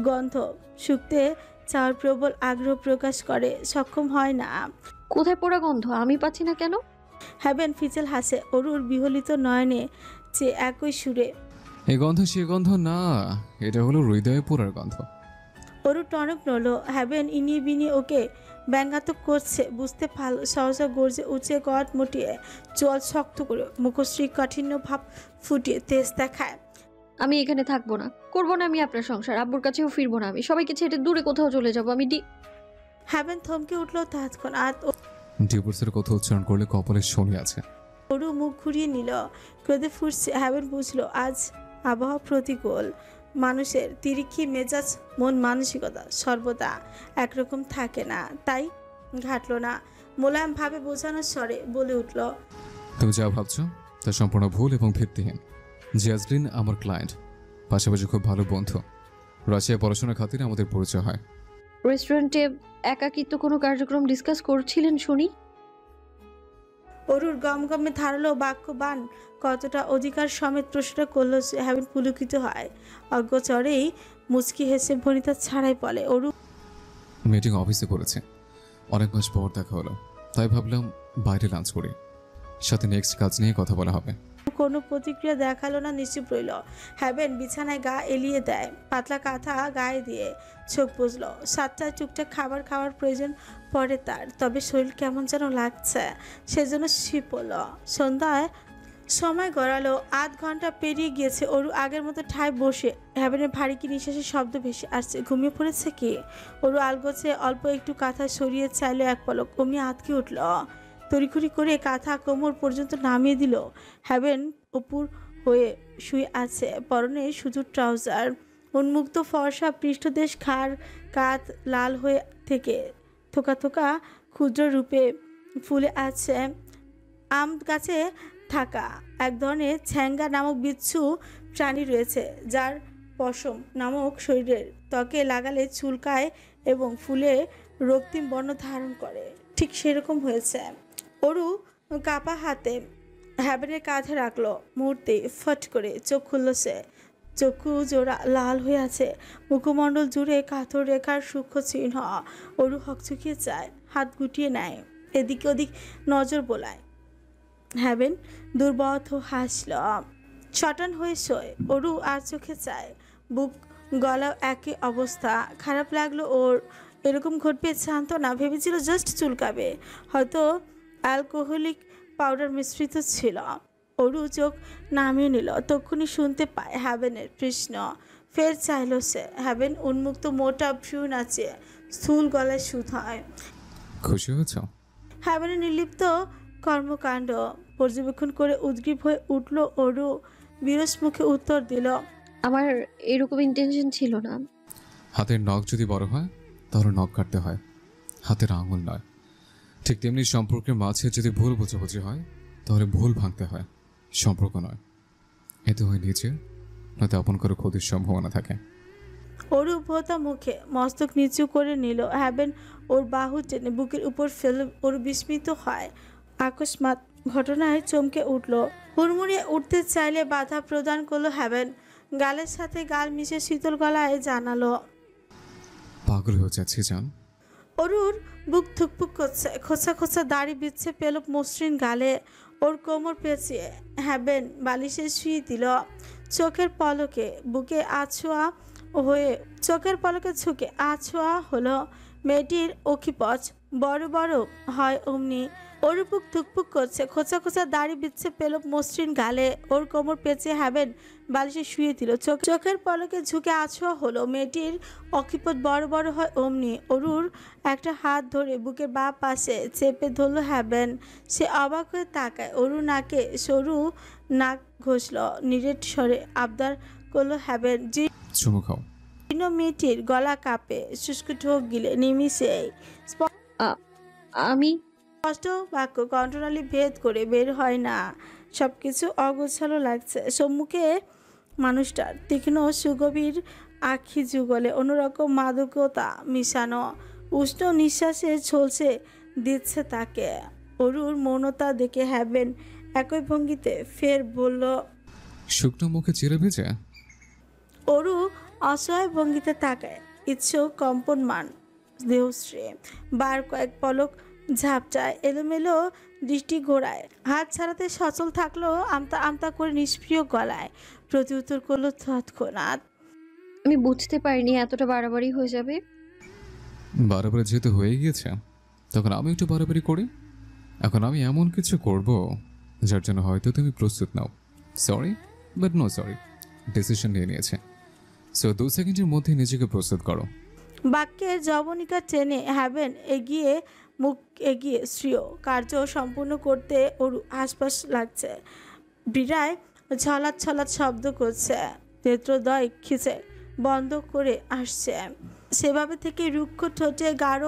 গন্ধ শুকতে চাওয়ার প্রবল আগ্রহ প্রকাশ করে। সক্ষম হয় না। কোথায় পোড়া গন্ধ? আমি পাচ্ছি না কেন? হ্যাভেন ফিচেল হাসে অরুর বিহলিত নয়নে চেয়ে একই সুরে। এই গন্ধ সে গন্ধ না, এটা হলো হৃদয়ে পোড়ার গন্ধ। অরু টনক নড়ল। হ্যাভেন ইনিয়ে বিনিয়ে ওকে ব্যঙ্গাত্মক করছে বুঝতে পারল। সহসা গর্জে উঁচে গট মুটিয়ে চোয়াল শক্ত করে মুখশ্রী কাঠিন্য ভাব ফুটিয়ে তেজ দেখায়, আমি এখানে থাকবো না, করবো না আমি আপনার সংসার। আব্বুর কাছেও ফিরবো না আমি। সবাইকে ছেড়ে দূরে কোথাও চলে যাবো আমি। হ্যাভেন থমকে উঠল তৎক্ষণাৎ। ডিভোর্সের কথা উচ্চারণ করলে কপালে শনি আছে। অরু মুখ ঘুরিয়ে নিল। ক্রোধে ফুটছে। হ্যাভেন বুঝলো আজ আবহাওয়া প্রতিকূল। মানুষের তিরিক্ষি মেজাজ মন মানসিকতা সর্বদা একরকম থাকে না। তাই ঘাটল না। মোলায়েম ভাবে বোঝানোর স্বরে বলে উঠল, তুমি যা ভাবছো তা সম্পূর্ণ ভুল এবং ভিত্তিহীন। জ্যাজলিন আমার ক্লায়েন্ট, পাশাপাশি খুব ভালো বন্ধু। রাশিয়ায় পড়াশোনার খাতিরে আমাদের পরিচয় হয়। রেস্টুরেন্টে একাকিত্ব কোনো কার্যক্রম ডিসকাস করছিলেন শুনি। অরুর গমগমে ধারালো বাক্যবান কতটা অধিকার সমেত প্রশ্নটা করল সে। হ্যাভেন পুলকিত হয়। অজ্ঞচরেই মুচকি হেসে ভনিতা ছাড়াই বলে, অরু মিটিং অফিসে করেছে, অনেক মাস পর দেখা হলো, তাই ভাবলাম বাইরে লাঞ্চ করি, সাথে নেক্সট কাজ নিয়ে কথা বলা হবে। কোনো প্রতিক্রিয়া দেখালো না, নিশ্চুপ রইল। হ্যাভেন বিছানায় গা এলিয়ে দেয়। পাতলা কাঁথা গায়ে দিয়ে চোখ বুঝল। সাতটায় টুকটাক খাবার খাওয়ার প্রয়োজন পড়ে তার, তবে শরীর কেমন যেন লাগছে, সেজন্য শিপল। সন্ধ্যায় সময় গড়ালো। আধ ঘন্টা পেরিয়ে গিয়েছে। অরু আগের মতো ঠায় বসে। হ্যাভেনের ভারী কি নিঃশ্বাসের শব্দ ভেসে আসছে। ঘুমিয়ে পড়েছে কি? অরু আলগোছে অল্প একটু কাঁথা সরিয়ে চাইলো এক পলক, অমনি আতকে উঠল। তড়িঘড়ি করে কাঁথা কোমর পর্যন্ত নামিয়ে দিল। হ্যাভেন অপুর হয়ে শুয়ে আছে, পরনে শুধু ট্রাউজার। উন্মুক্ত ফর্সা পৃষ্ঠদেশ, ঘাড় কাত লাল হয়ে থেকে থোকা থোকা ক্ষুদ্র রূপে ফুলে আছে। আম গাছে থাকা এক ধরনের ছ্যাঙ্গা নামক বিচ্ছু প্রাণী রয়েছে, যার পশম নামক শরীরের ত্বকে লাগালে চুলকায় এবং ফুলে রক্তিম বর্ণ ধারণ করে। ঠিক সেরকম হয়েছে। অরু কাপা হাতে হ্যাবেনের কাঁধে রাখলো। মুহূর্তে ফট করে চোখ খুলল সে। চক্ষু জোড়া লাল হয়ে আছে, মুখমণ্ডল জুড়ে কাতর রেখার সূক্ষ্ম চিহ্ন। অরু হকচকিয়ে চায়, হাত গুটিয়ে নেয়, এদিকে ওদিক নজর বোলায়। হ্যাবেন দুর্বধ হাসল, চটান হয়ে শোয়। অরু আর চোখে চায়, বুক গলা একই অবস্থা। খারাপ লাগলো ওর, এরকম ঘটবে জানতো না। ভেবেছিল জাস্ট চুলকাবে, হয়তো অ্যালকোহলিক পাউডার মিশ্রিত ছিল। অরু চোখ নামিয়ে নিল, তক্ষুনি শুনতে পায় হ্যাবেনের প্রশ্ন। ফের চাইল সে। হ্যাবেন উন্মুক্ত মোটা ভ্রু নাচিয়ে স্থূল গলায় শুধায়। খুশি হয়েছ? হ্যাবেনের নির্লিপ্ত কর্মকাণ্ড পর্যবেক্ষণ করে উদ্গ্রীব হয়ে উঠল অরু। বিরস মুখে উত্তর দিল, আমার এরকম ইন্টেনশন ছিল না। হাতের নখ যদি বড় হয় তাহলে নখ কাটতে হয়, হাতের আঙুল নয়। ঠিক তেমনি সম্পর্কের মাঝে যদি ভুল বোঝাবুঝি হয় তাহলে ভুল ভাঙতে হয়, সম্পর্ক নয়। এতে হয় নিজের নয়তো আপন করে ক্ষতির সম্ভাবনা থাকে। অরু ভোতা মুখে মস্তক নিচু করে নিল। হ্যাবেন ওর বাহু টেনে বুকের উপর ফেলে ওর বিস্মিত হয়। আকস্মাৎ ঘটনায় চমকে উঠল। হুড়মুড়িয়ে উঠতে চাইলে বাধা প্রদান করলো হ্যাবেন। গালের সাথে গাল মিশে শীতল গলায় জানালো, পাগল হয়ে যাচ্ছি জান। অরুর বুক থুকপুক করছে, খোঁচা খোঁচা দাড়ি বিচ্ছে পেল মসৃণ গালে। ওর কোমর পেঁচিয়ে হ্যাবেন বালিশে শুয়ে দিল। চোখের পলকে ঝুঁকে আছোয়া হলো মেয়েটির অখিপচ। বড় বড় হয় অমনি। ওর বুক থুকপুক করছে, খোঁচা খোঁচা দাড়ি বিচ্ছে পেল মসৃণ গালে। ওর কোমর পেঁচিয়ে হ্যাবেন বালিশে শুয়ে দিল। চোখের পলকে ঝুঁকে আছোয়া হলো মেয়েটির অখিপত। বড় বড় হয় অমনি। অরুর একটা হাত ধরে বুকের বাঁ পাশে চেপে ধরলো হ্যাবেন। সে অবাক হয়ে তাকায়। অরু নাকে সরু নাক ঘষল, নিরেট স্বরে আবদার করলো হ্যাবেন। চুমু খাও। জীর্ণ মেয়েটির গলা কাঁপে, শুষ্ক ঢোক গিলে নিমিষেই আমি স্পষ্ট বাক্য কণ্ঠনালী ভেদ করে বের হয় না। সবকিছু অগোছালো লাগছে। সম্মুখে মানুষটার তীক্ষ্ণ সুগভীর আখি যুগলে অন্যরকম মাদকতা মিশানো। উষ্ণ নিঃশ্বাসে ঝলসে দিচ্ছে তাকে। অরুর মৌনতা দেখে হ্যাবেন একই ভঙ্গিতে ফের বলল, শুকনো মুখে চিড়ে ভেজে। অরু অসহায় ভঙ্গিতে তাকায়, ইচ্ছুক কম্পনমান দেহশ্রী। বার কয়েক পলক ঝাপটায়, এলোমেলো দৃষ্টি ঘোরায়। হাত ছাড়াতে সচল থাকলো আমতা আমতা করে নিষ্প্রিয় গলায় প্রতিউত্তর করলো তৎক্ষণাৎ, আমি বুঝতে পারিনি এতটা বাড়াবাড়ি হয়ে যাবে। বাড়াবাড়ি যেহেতু হয়ে গিয়েছে তখন আমি একটু বাড়াবাড়ি করি। এখন আমি এমন কিছু করব যার জন্য হয়তো তুমি প্রস্তুত নাও। Sorry but no sorry, decision নিয়ে নিয়েছে। সো 2 সেকেন্ডের মধ্যে নিজেকে প্রস্তুত করো। বাক্যের জবনিকা টেনে হ্যাবেন মুখ এগিয়ে শ্রীয় কার্য সম্পূর্ণ করতে ওর আশপাশ লাগছে। বিড়ায় ছলাৎ ছলাৎ শব্দ করছে, নেত্রদয় খিচে বন্ধ করে আসছে। সেভাবে থেকে রুক্ষ ঠোঁটে গাঢ়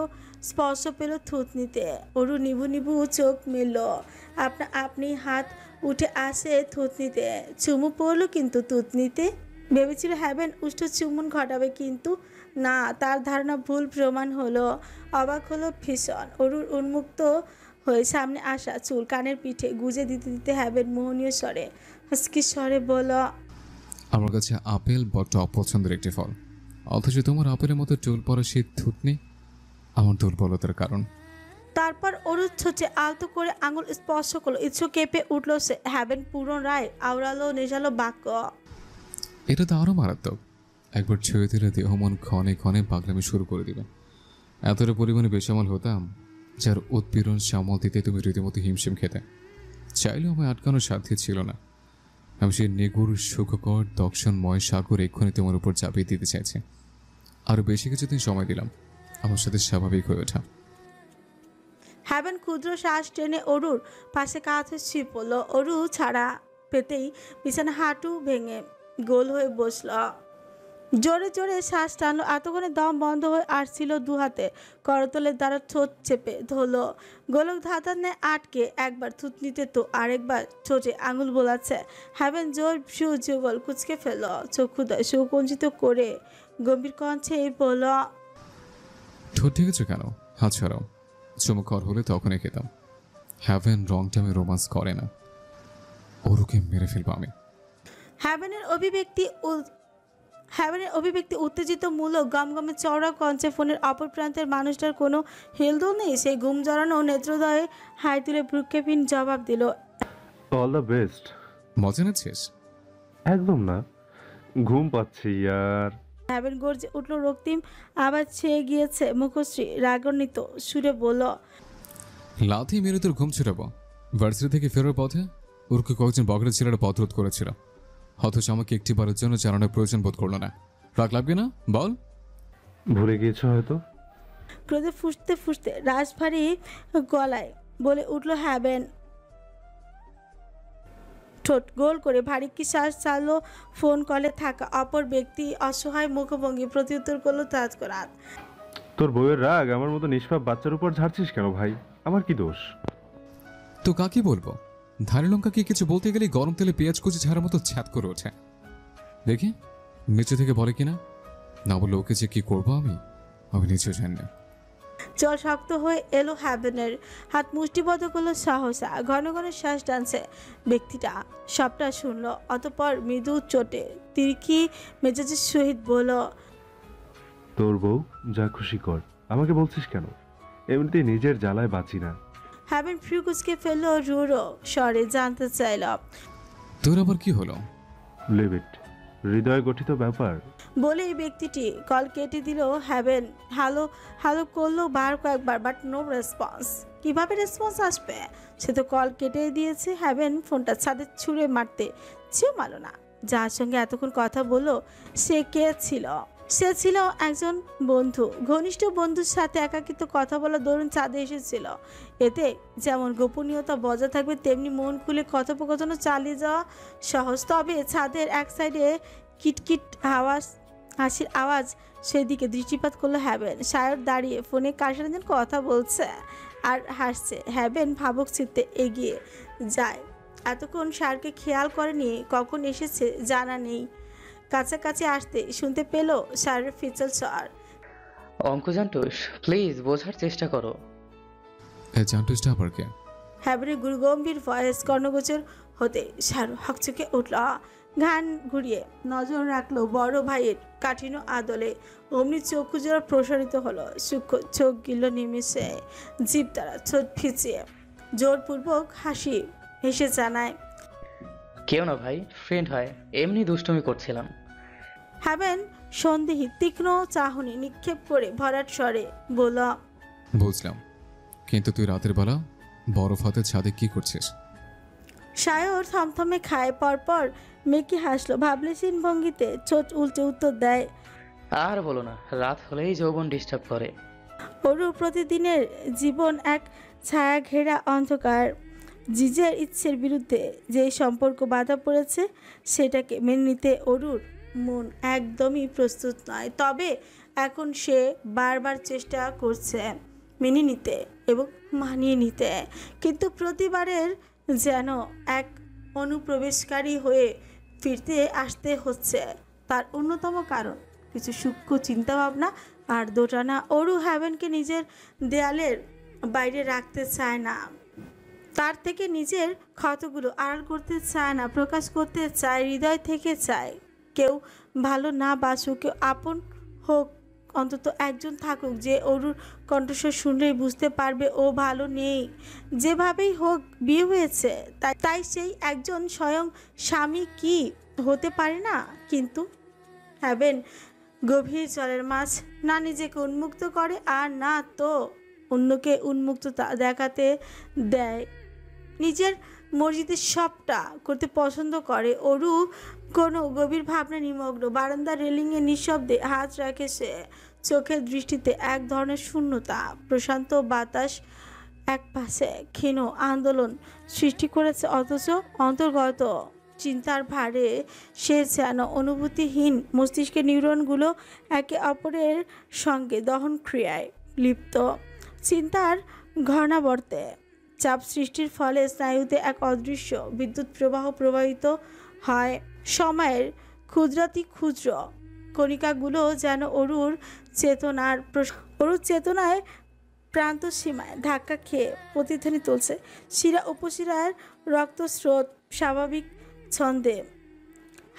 স্পর্শ পেল থুতনিতে। ওরু নিভু নিভু চোখ মেলল, আপনি হাত উঠে আসে থুতনিতে। চুমু পড়লো কিন্তু থুতনিতে। ভেবেছিল হ্যাবেন উষ্ঠ চুমুন ঘটাবে, কিন্তু না, তার ধারণা ভুল প্রমাণ হলো। অবাক হলো ভীষণ। অরুর উন্মুক্ত হয়ে সামনে আসা চুল কানের পিঠে গুজে দিতে দিতে হ্যাবেন মোহনীয় স্বরে হাসকি স্বরে বলল, আমার কাছে আপেল বড্ড অপছন্দের একটি ফল, অথচ তোমার আপেলের মতো চুল পড়া শীত থুতনি আমার দুর্বলতার কারণ। তারপর অরুর ছোটে আলতো করে আঙুল স্পর্শ করলো। ইচ্ছু কেঁপে উঠলো সে। হ্যাবেন পুনরায় আওড়ালো নেশালো বাক্য, এটা তো আরও মারাত্মক। একবার ছুঁয়ে দিলে দেহ মন ক্ষণে ক্ষণে পাগলামি শুরু করে দিবে। এতটা পরিমাণে বেসামাল হতাম যার উৎপীড়ন সামাল দিতে তুমি রীতিমতো হিমশিম খেতে। চাইলেও আমায় আটকানোর সাধ্যই ছিল না। আমি সেই নিগুড় সুখকর দর্শনময় সাগর এক্ষুনি তোমার উপর চাপিয়ে দিতে চাইছি। আরও বেশি কিছুদিন সময় দিলাম আমার সাথে স্বাভাবিক হয়ে ওঠা। হ্যাবেন ক্ষুদ্র শ্বাস টেনে অরুর পাশে কাঁধে শুয়ে পড়ল। অরু ছাড়া পেতেই বিছানা হাঁটু ভেঙে গোল হয়ে বসল। জোরে জোরে শ্বাস টানলো। এতক্ষণে দম বন্ধ হয়ে আসছিল। দু হাতে করতলের দ্বারা ঠোঁট চেপে ধরলো। গোলক ধাঁধার ন্যায় আটকে, একবার থুতনিতে তো আরেকবার ঠোঁটে আঙুল বোলাচ্ছে। হ্যাভেন জোর ফিউ যুগল কুচকে ফেলল, চক্ষুদয় সুকুঞ্চিত করে গম্ভীর কণ্ঠে বলল, ঠোঁট ঠেকেছো কেন? হাত ছাড়াও। চুমু কর হলে তখনই খেতাম। হ্যাভেন রং টাইমে রোমান্স করে না। ওরুকে মেরে ফেলবো আমি। হ্যাভেনের অভিব্যক্তি উত্তেজিত মূলক গমগমে চওড়া কঞ্চে ফোনের অপর প্রান্তের মানুষটার কোনো হেলদোল নেই। সেই ঘুম জড়ানো নেত্রদয়ে হাই তুলে ভ্রুক্ষেপহীন জবাব দিল, অল দ্য বেস্ট। মজা নিচ্ছিস? একদম না, ঘুম পাচ্ছি ইয়ার। হ্যাভেন গর্জে উঠল। রক্তিম আবার ছেয়ে গিয়েছে মুখশ্রী। রাগান্বিত সুরে বলল, লাথি মেরে তোর ঘুম ছুটাবো। ভার্সিটি থেকে ফেরার পথে ওরকে কয়েকজন বগরের ছেলেরা পথরোধ করেছিল, অথচ আমাকে একটি বারের জন্য জানানোর প্রয়োজন বোধ করলো না। রাগ লাগবে না বল? ভুলে গিয়েছো হয়তো। ক্রোধে ফুঁসতে ফুঁসতে রাজভারী গলায় বলে উঠল হ্যাভেন। ঠোঁট গোল করে ভারী কি শ্বাস চাললো। ফোন কলে থাকা অপর ব্যক্তি অসহায় মুখভঙ্গি প্রত্যুত্তর করলো তৎক্ষণাৎ, তোর বউয়ের রাগ আমার মতো নিষ্পাপ বাচ্চার উপর ঝাড়ছিস কেন ভাই? আমার কি দোষ? তো কাকে বলবো? ধারে লঙ্কাকে কিছু বলতে গেলে গরম তেলে পেঁয়াজ কুচি ছাড়ার মতো ছ্যাত করে ওঠে। দেখি নিচে থেকে বলে কিনা। না বললে ওকে যে কি করবো আমি নিচেও জানি না। জল শক্ত হয়ে এলো হ্যাভেনের। হাত মুষ্টিবদ্ধ করলো সহসা। ঘন ঘন শ্বাস টানছে ব্যক্তিটা। সবটা শুনলো। অতঃপর মৃদু চোটে তিরকি মেজাজের সহিত বলল, তোর বউ যা খুশি কর, আমাকে বলছিস কেন? এমনিতেই নিজের জ্বালায় বাঁচি না। হ্যাভেন ফ্রি কুচকে ফেললো রুড়ো স্বরে জানতে চাইল, তোর আবার কি হলো? লিভ ইট, হৃদয় গঠিত ব্যাপার। বলে এই ব্যক্তিটি কল কেটে দিল। হ্যাভেন হ্যালো হ্যালো করলো বার কয়েকবার, বাট নো রেসপন্স। কিভাবে রেসপন্স আসবে? সে তো কল কেটে দিয়েছে। হ্যাভেন ফোনটা ছাদে ছুঁড়ে মারতে চেয়েও মারল না। যার সঙ্গে এতক্ষণ কথা বললো সে কে ছিল? সে ছিল একজন বন্ধু, ঘনিষ্ঠ বন্ধুর সাথে একাকিত্ব কথা বলা দরুন ছাদে এসেছিল। এতে যেমন গোপনীয়তা বজায় থাকবে, তেমনি মন খুলে কথোপকথনও চালিয়ে যাওয়া সহজ। তবে ছাদের এক সাইডে কিটকিট হাসির আওয়াজ, সেদিকে দৃষ্টিপাত করলো হ্যাভেন। সায়র দাঁড়িয়ে ফোনে কার সাথে যেন কথা বলছে আর হাসছে। হ্যাভেন ভাবুক চিত্তে এগিয়ে যায়। এতক্ষণ সারকে খেয়াল করেনি, কখন এসেছে জানা নেই। কাছাকাছি আসতে শুনতে পেল সারের ফিচল স্বর, অঙ্কুজান্টুস প্লিজ বোঝার চেষ্টা করো। এই জান্টুসটা আবার কে? হ্যাভেনের গুরুগম্ভীর ভয়েস কর্ণগোচর হতে সারু হকচকে উঠল। ঘান ঘুরিয়ে নজর রাখলো বড় ভাইয়ের কাঠিন্য আদলে। অমনি চক্ষু জোড়া প্রসারিত হলো। সূক্ষ্ম চোখ গিল নিমিষে। জিভ দ্বারা ঠোঁট ফিচিয়ে জোরপূর্বক হাসি হেসে জানায়, কেউ না ভাই, ফ্রেন্ড হয়, এমনি দুষ্টুমি করছিলাম। হ্যাভেন সন্দেহী তীক্ষ্ণ চাহনি নিক্ষেপ করে ভরাট স্বরে বলল, বুঝলাম, কিন্তু তুই রাতের বেলা বরফ হাতে ছাদে কি করছিস? সায়র থমথমে খায়। পরপর মেকি হাসলো ভাবলেশীন ভঙ্গিতে। চোট উল্টে উত্তর দেয়, আর বলো না, রাত হলেই যৌবন ডিস্টার্ব করে। অরু প্রতিদিনের জীবন এক ছায়া ঘেরা অন্ধকার। জিজের ইচ্ছের বিরুদ্ধে যে সম্পর্ক বাধা পড়েছে সেটাকে মেনে নিতে অরুর মন একদমই প্রস্তুত নয়। তবে এখন সে বারবার চেষ্টা করছে মেনে নিতে এবং মানিয়ে নিতে, কিন্তু প্রতিবারের যেন এক অনুপ্রবেশকারী হয়ে ফিরতে আসতে হচ্ছে। তার অন্যতম কারণ কিছু সূক্ষ্ম চিন্তাভাবনা আর দোটানা। অরু হ্যাভেনকে নিজের দেয়ালের বাইরে রাখতে চায় না। তার থেকে নিজের ক্ষতগুলো আড়াল করতে চায় না, প্রকাশ করতে চায়, হৃদয় থেকে চায়। কেউ ভালো না বাসুক, কেউ আপন হোক, অন্তত একজন থাকুক যে অরুর কণ্ঠস্বর শুনলেই বুঝতে পারবে ও ভালো নেই। যেভাবেই হোক বিয়ে হয়েছে, তাই সেই একজন স্বয়ং স্বামী কি হতে পারে না? কিন্তু হ্যাভেন গভীর জলের মাছ, না নিজেকে উন্মুক্ত করে আর না তো অন্যকে উন্মুক্ততা দেখাতে দেয়। নিজের মসজিদের সবটা করতে পছন্দ করে। অরু কোনো গভীর ভাবনা নিমগ্ন। বারান্দার রেলিংয়ে নিঃশব্দে হাত রাখে সে। চোখের দৃষ্টিতে এক ধরনের শূন্যতা। প্রশান্ত বাতাস এক পাশে ক্ষীণ আন্দোলন সৃষ্টি করেছে, অথচ অন্তর্গত চিন্তার ভারে সে যেন অনুভূতিহীন মস্তিষ্কের নিউরনগুলো একে অপরের সঙ্গে দহন ক্রিয়ায় লিপ্ত। চিন্তার ঘর্ণাবর্তে চাপ সৃষ্টির ফলে স্নায়ুতে এক অদৃশ্য বিদ্যুৎ প্রবাহ প্রবাহিত হয়। সময়ের ক্ষুদ্রাতি ক্ষুদ্র কণিকাগুলো যেন অরুর চেতনায় প্রান্ত সীমায় ধাক্কা খেয়ে প্রতিধ্বনি তুলছে। শিরা উপশিরার রক্তস্রোত স্বাভাবিক ছন্দে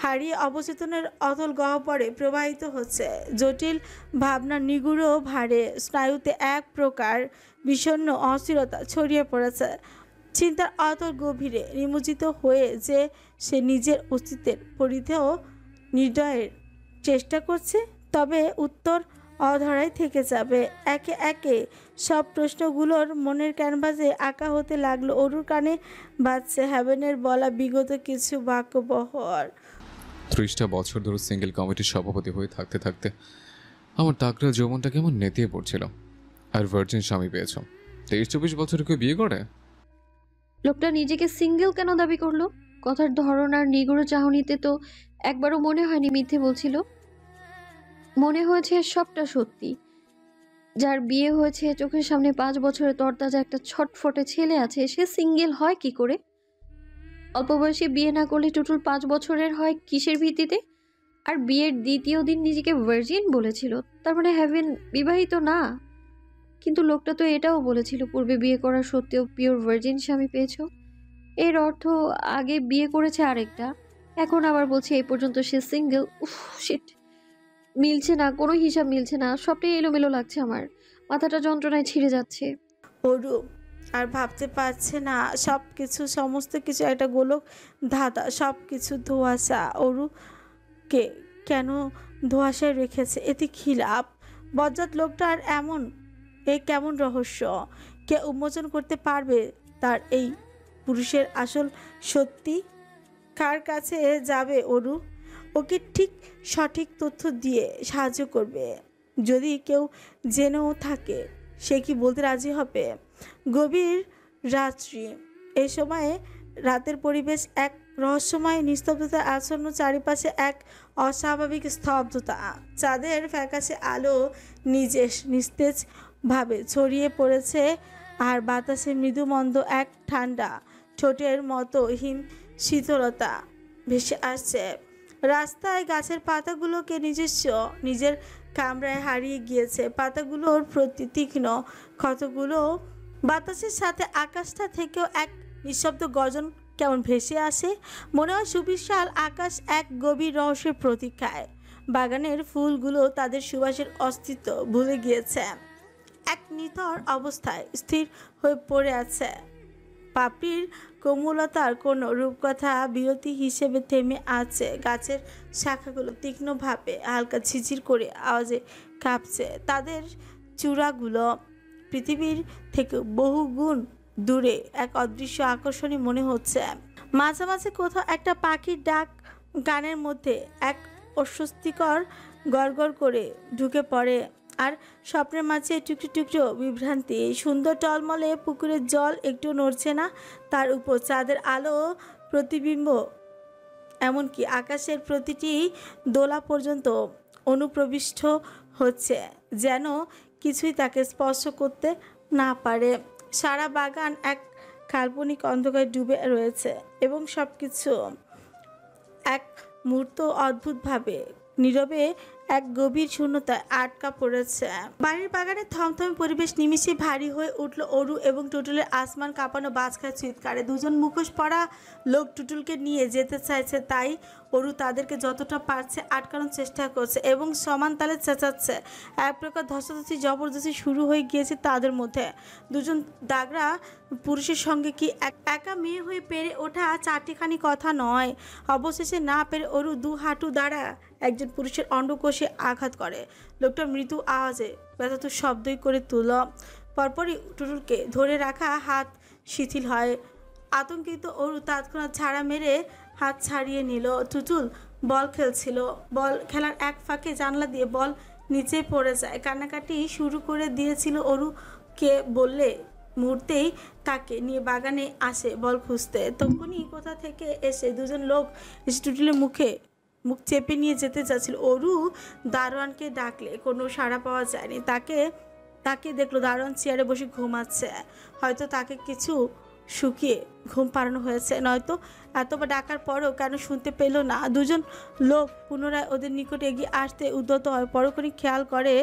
হারিয়ে অবচেতনের অতল গহ্বরে প্রবাহিত হচ্ছে। জটিল ভাবনার নিগুড় ভারে স্নায়ুতে এক প্রকার বিষণ্ণ অস্থিরতা ছড়িয়ে পড়েছে। চিন্তার অতল গভীরে নিমজ্জিত হয়ে যে সে নিজের অস্তিত্বের পরিধেয় নির্ণয়ের চেষ্টা করছে, তবে উত্তর অধরাই থেকে যাবে। একে একে সব প্রশ্নগুলোর মনের ক্যানভাসে আঁকা হতে লাগলো। অরুর কানে বাজছে হ্যাভেনের বলা বিগত কিছু বাক্যবহর। 30টা বছর ধরে সিঙ্গেল কমিটির সভাপতি হয়ে থাকতে থাকতে আমার টাকরা যৌবনটা কেমন নেতিয়ে পড়ছিল। আর ভার্জিন স্বামী পেয়েছ, 23-24 বছরে কেউ বিয়ে করে? লোকটা নিজেকে সিঙ্গেল কেন দাবি করলো? কথার ধরন আর নিগুড় চাহনিতে তো একবারও মনে হয়নি মিথ্যে বলছিল। মনে হয়েছে সবটা সত্যি। যার বিয়ে হয়েছে, চোখের সামনে 5 বছরের তরতাজা একটা ছটফটে ছেলে আছে, সে সিঙ্গেল হয় কি করে? অল্প বয়সে বিয়ে না করলে টুটুল 5 বছরের হয় কিসের ভিত্তিতে? আর বিয়ের দ্বিতীয় দিন নিজেকে ভার্জিন বলেছিল, তার মানে হ্যাভেন বিবাহিত না। কিন্তু লোকটা তো এটাও বলেছিল পূর্বে বিয়ে করা সত্ত্বেও পিওর ভার্জিন স্বামী পেয়েছ। এর অর্থ আগে বিয়ে করেছে আরেকটা, এখন আবার বলছে এই পর্যন্ত সে সিঙ্গেল। উফ শিট, মিলছে না, কোনো হিসাব মিলছে না। সবটাই এলোমেলো লাগছে, আমার মাথাটা যন্ত্রণায় ছিঁড়ে যাচ্ছে। অরু আর ভাবতে পারছে না, সব কিছু সমস্ত কিছু একটা গোলক ধাঁধা, সব কিছু ধোঁয়াশা। অরুকে কেন ধোঁয়াশায় রেখেছে? এতে খিলাপ বজ্জাত লোকটার এমন কেমন রহস্য? কে উন্মোচন করতে পারবে তার এই পুরুষের আসল সত্যি? কার কাছে যাবে অরু? ওকে ঠিক সঠিক তথ্য দিয়ে সাহায্য করবে। যদি কেউ জেনেও থাকে, সে কি বলতে রাজি হবে? গভীর রাত্রি, এই সময়ে রাতের পরিবেশ এক রহস্যময় নিস্তব্ধতা আচ্ছন্ন। চারিপাশে এক অস্বাভাবিক স্তব্ধতা। চাঁদের ফ্যাকাশে আলো নিস্তেজভাবে ছড়িয়ে পড়েছে, আর বাতাসে মৃদুমন্দ এক ঠান্ডা ঠোঁটের মতো হিম শীতলতা ভেসে আসছে। রাস্তায় গাছের পাতাগুলোকে নিজের কামরায় হারিয়ে গিয়েছে। পাতাগুলোর প্রতি তীক্ষ্ণ ক্ষতগুলো বাতাসের সাথে আকাশটা থেকেও এক নিঃশব্দ গর্জন কেমন ভেসে আসে। মনে হয় সুবিশাল আকাশ এক গভীর রহস্যের প্রতীক্ষায়। বাগানের ফুলগুলো তাদের সুবাসের অস্তিত্ব ভুলে গিয়েছে, এক নিথর অবস্থায় স্থির হয়ে পড়ে আছে। পাপড়ির কোমলতার কোনো রূপকথা বিরতি হিসেবে থেমে আছে। গাছের শাখাগুলো তীক্ষ্ণভাবে হালকা ঝিঝির করে আওয়াজে কাঁপছে। তাদের চূড়াগুলো পৃথিবীর থেকে বহু গুণ দূরে, এক অদৃশ্য আকর্ষণী মনে হচ্ছে। মাঝে মাঝে কোথাও একটা পাখির ডাক গানের মধ্যে এক অস্বস্তিকর গড়গড় করে ঢুকে পড়ে। আর স্বপ্নের মাঝে টুকরো টুকরো বিভ্রান্তি। সুন্দর টলমলে পুকুরের জল একটু নড়ছে না, তার উপর চাঁদের আলো প্রতিবিম্ব, এমনকি আকাশের প্রতিটি দোলা পর্যন্ত অনুপ্রবিষ্ট হচ্ছে, যেন কিছুই তাকে স্পর্শ করতে না পারে। সারা বাগান এক কাল্পনিক অন্ধকারে ডুবে রয়েছে, এবং সব কিছু এক মুহূর্ত অদ্ভুতভাবে নীরবে এক গভীর শূন্যতায় আটকা পড়েছে। বাড়ির বাগানে থমথমে পরিবেশ নিমিষে ভারী হয়ে উঠল অরু এবং টুটুলের আসমান কাঁপানো বাজখায় চিৎকারে। দুজন মুখোশ পরা লোক টুটুলকে নিয়ে যেতে চাইছে, তাই অরু তাদেরকে যতটা পারছে আটকানোর চেষ্টা করছে এবং সমান তালে চেঁচাচ্ছে। এক প্রকার ধস্তাধস্তি জবরদস্তি শুরু হয়ে গিয়েছে তাদের মধ্যে। দুজন দাগরা পুরুষের সঙ্গে কি একা মেয়ে হয়ে পেরে ওঠা চারটিখানি কথা নয়। অবশেষে না পেরে অরু 2 হাঁটু দ্বারা একজন পুরুষের অন্ডকোষে আঘাত করে। লোকটা মৃদু আওয়াজে ব্যথিত শব্দই করে তুলল। পরপরই টুটুলকে ধরে রাখা হাত শিথিল হয়। আতঙ্কিত অরু তৎক্ষণাৎ ছাড়া মেরে হাত ছাড়িয়ে নিল। টুটুল বল খেলছিল। বল খেলার এক ফাঁকে জানলা দিয়ে বল নিচে পড়ে যায়। কান্নাকাটি শুরু করে দিয়েছিল। অরুকে বললে মুহূর্তেই তাকে নিয়ে বাগানে আসে বল খুঁজতে। তখনই কোথা থেকে এসে দুজন লোক এসে টুটুলের মুখ চেপে নিয়ে যেতে চাচ্ছিল। অরু দারোয়ানকে ডাকলে কোনো সাড়া পাওয়া যায়নি। তাকে দেখলো দারোয়ান চেয়ারে বসে ঘুমাচ্ছে। হয়তো তাকে কিছু শুকিয়ে ঘুম পাড়ানো হয়েছে, নয়তো এতবার ডাকার পরও কেন শুনতে পেল না। দুজন লোক পুনরায় ওদের নিকটে এগিয়ে আসতে উদ্যত হয়। পরক্ষণই খেয়াল করে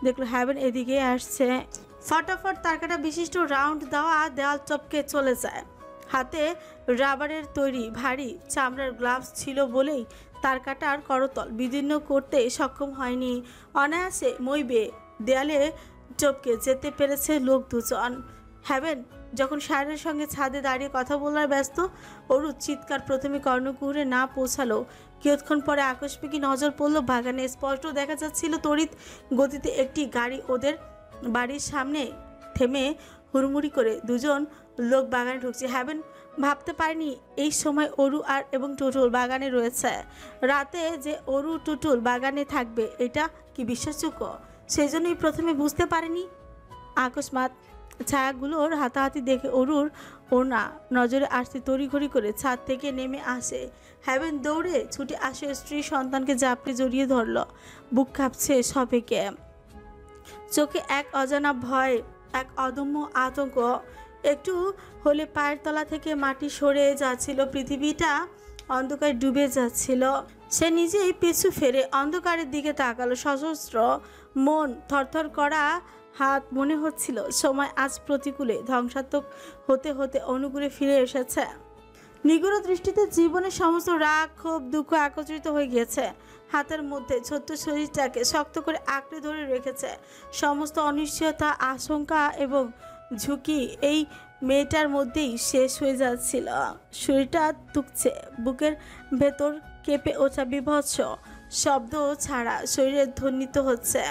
দেখলো হ্যাভেন এদিকে আসছে। ফটাফট তারকাটা বিশিষ্ট রাউন্ড দেওয়া দেওয়াল টপকে চলে যায়। হাতে রাবারের তৈরি ভারী চামড়ার গ্লাভস ছিল বলেই তারকাটার করতল বিদীর্ণ করতে সক্ষম হয়নি। অনায়াসে মইবে দেয়ালে টপকে যেতে পেরেছে লোক দুজন। হ্যাভেন যখন শায়রের সঙ্গে ছাদে দাঁড়িয়ে কথা বলার ব্যস্ত, অরুর চিৎকার প্রথমে কর্ণকুহরে না পৌঁছালো। কিছুক্ষণ পরে আকস্মিক নজর পড়ল বাগানে। স্পষ্ট দেখা যাচ্ছিল তড়িৎ গতিতে একটি গাড়ি ওদের বাড়ির সামনে থেমে হুড়মুড়ি করে দুজন লোক বাগানে ঢুকছে। হ্যাভেন ভাবতে পারেনি এই সময় অরু আর এবং টুটুল বাগানে রয়েছে। রাতে যে অরু টুটুল বাগানে থাকবে এটা কি বিশ্বাসযোগ্য? সেই জন্যই প্রথমে বুঝতে পারেনি। আকস্মাৎ ছায়াগুলোর হাতাহাতি দেখে অরুর ওড়না নজরে আসতে তড়িঘড়ি করে ছাদ থেকে নেমে আসে। হ্যাভেন দৌড়ে ছুটে আসে, স্ত্রী সন্তানকে জাপড়ে জড়িয়ে ধরল। বুক কাঁপছে সবেগে, চোখে এক অজানা ভয়, এক অদম্য আতঙ্ক। একটু হলে পায়ের তলা থেকে মাটি সরে যাচ্ছিল, পৃথিবীটা অন্ধকারে ডুবে যাচ্ছিল। সে নিজেই পিছু ফেরে অন্ধকারের দিকে তাকালো। সশস্ত্র মন, থরথর করা হাত, মনে হচ্ছিল সময় আজ প্রতিকূলে ধ্বংসাত্মক হতে হতে অনুকূলে ফিরে এসেছে। নিগুড় দৃষ্টিতে জীবনের সমস্ত রাগ, ক্ষোভ, দুঃখ একত্রিত হয়ে গিয়েছে। হাতের মধ্যে ছোট্ট শরীরটাকে শক্ত করে আঁকড়ে ধরে রেখেছে সমস্ত অনিশ্চয়তা, আশঙ্কা এবং ঝুঁকি এই মেয়েটার মধ্যেই শেষ হয়ে যাচ্ছিল। শরীরটা তুকছে, বুকের ভেতর কেঁপে ওঠা বিভৎস শব্দ ছাড়া শরীরে ধ্বনিত হচ্ছে।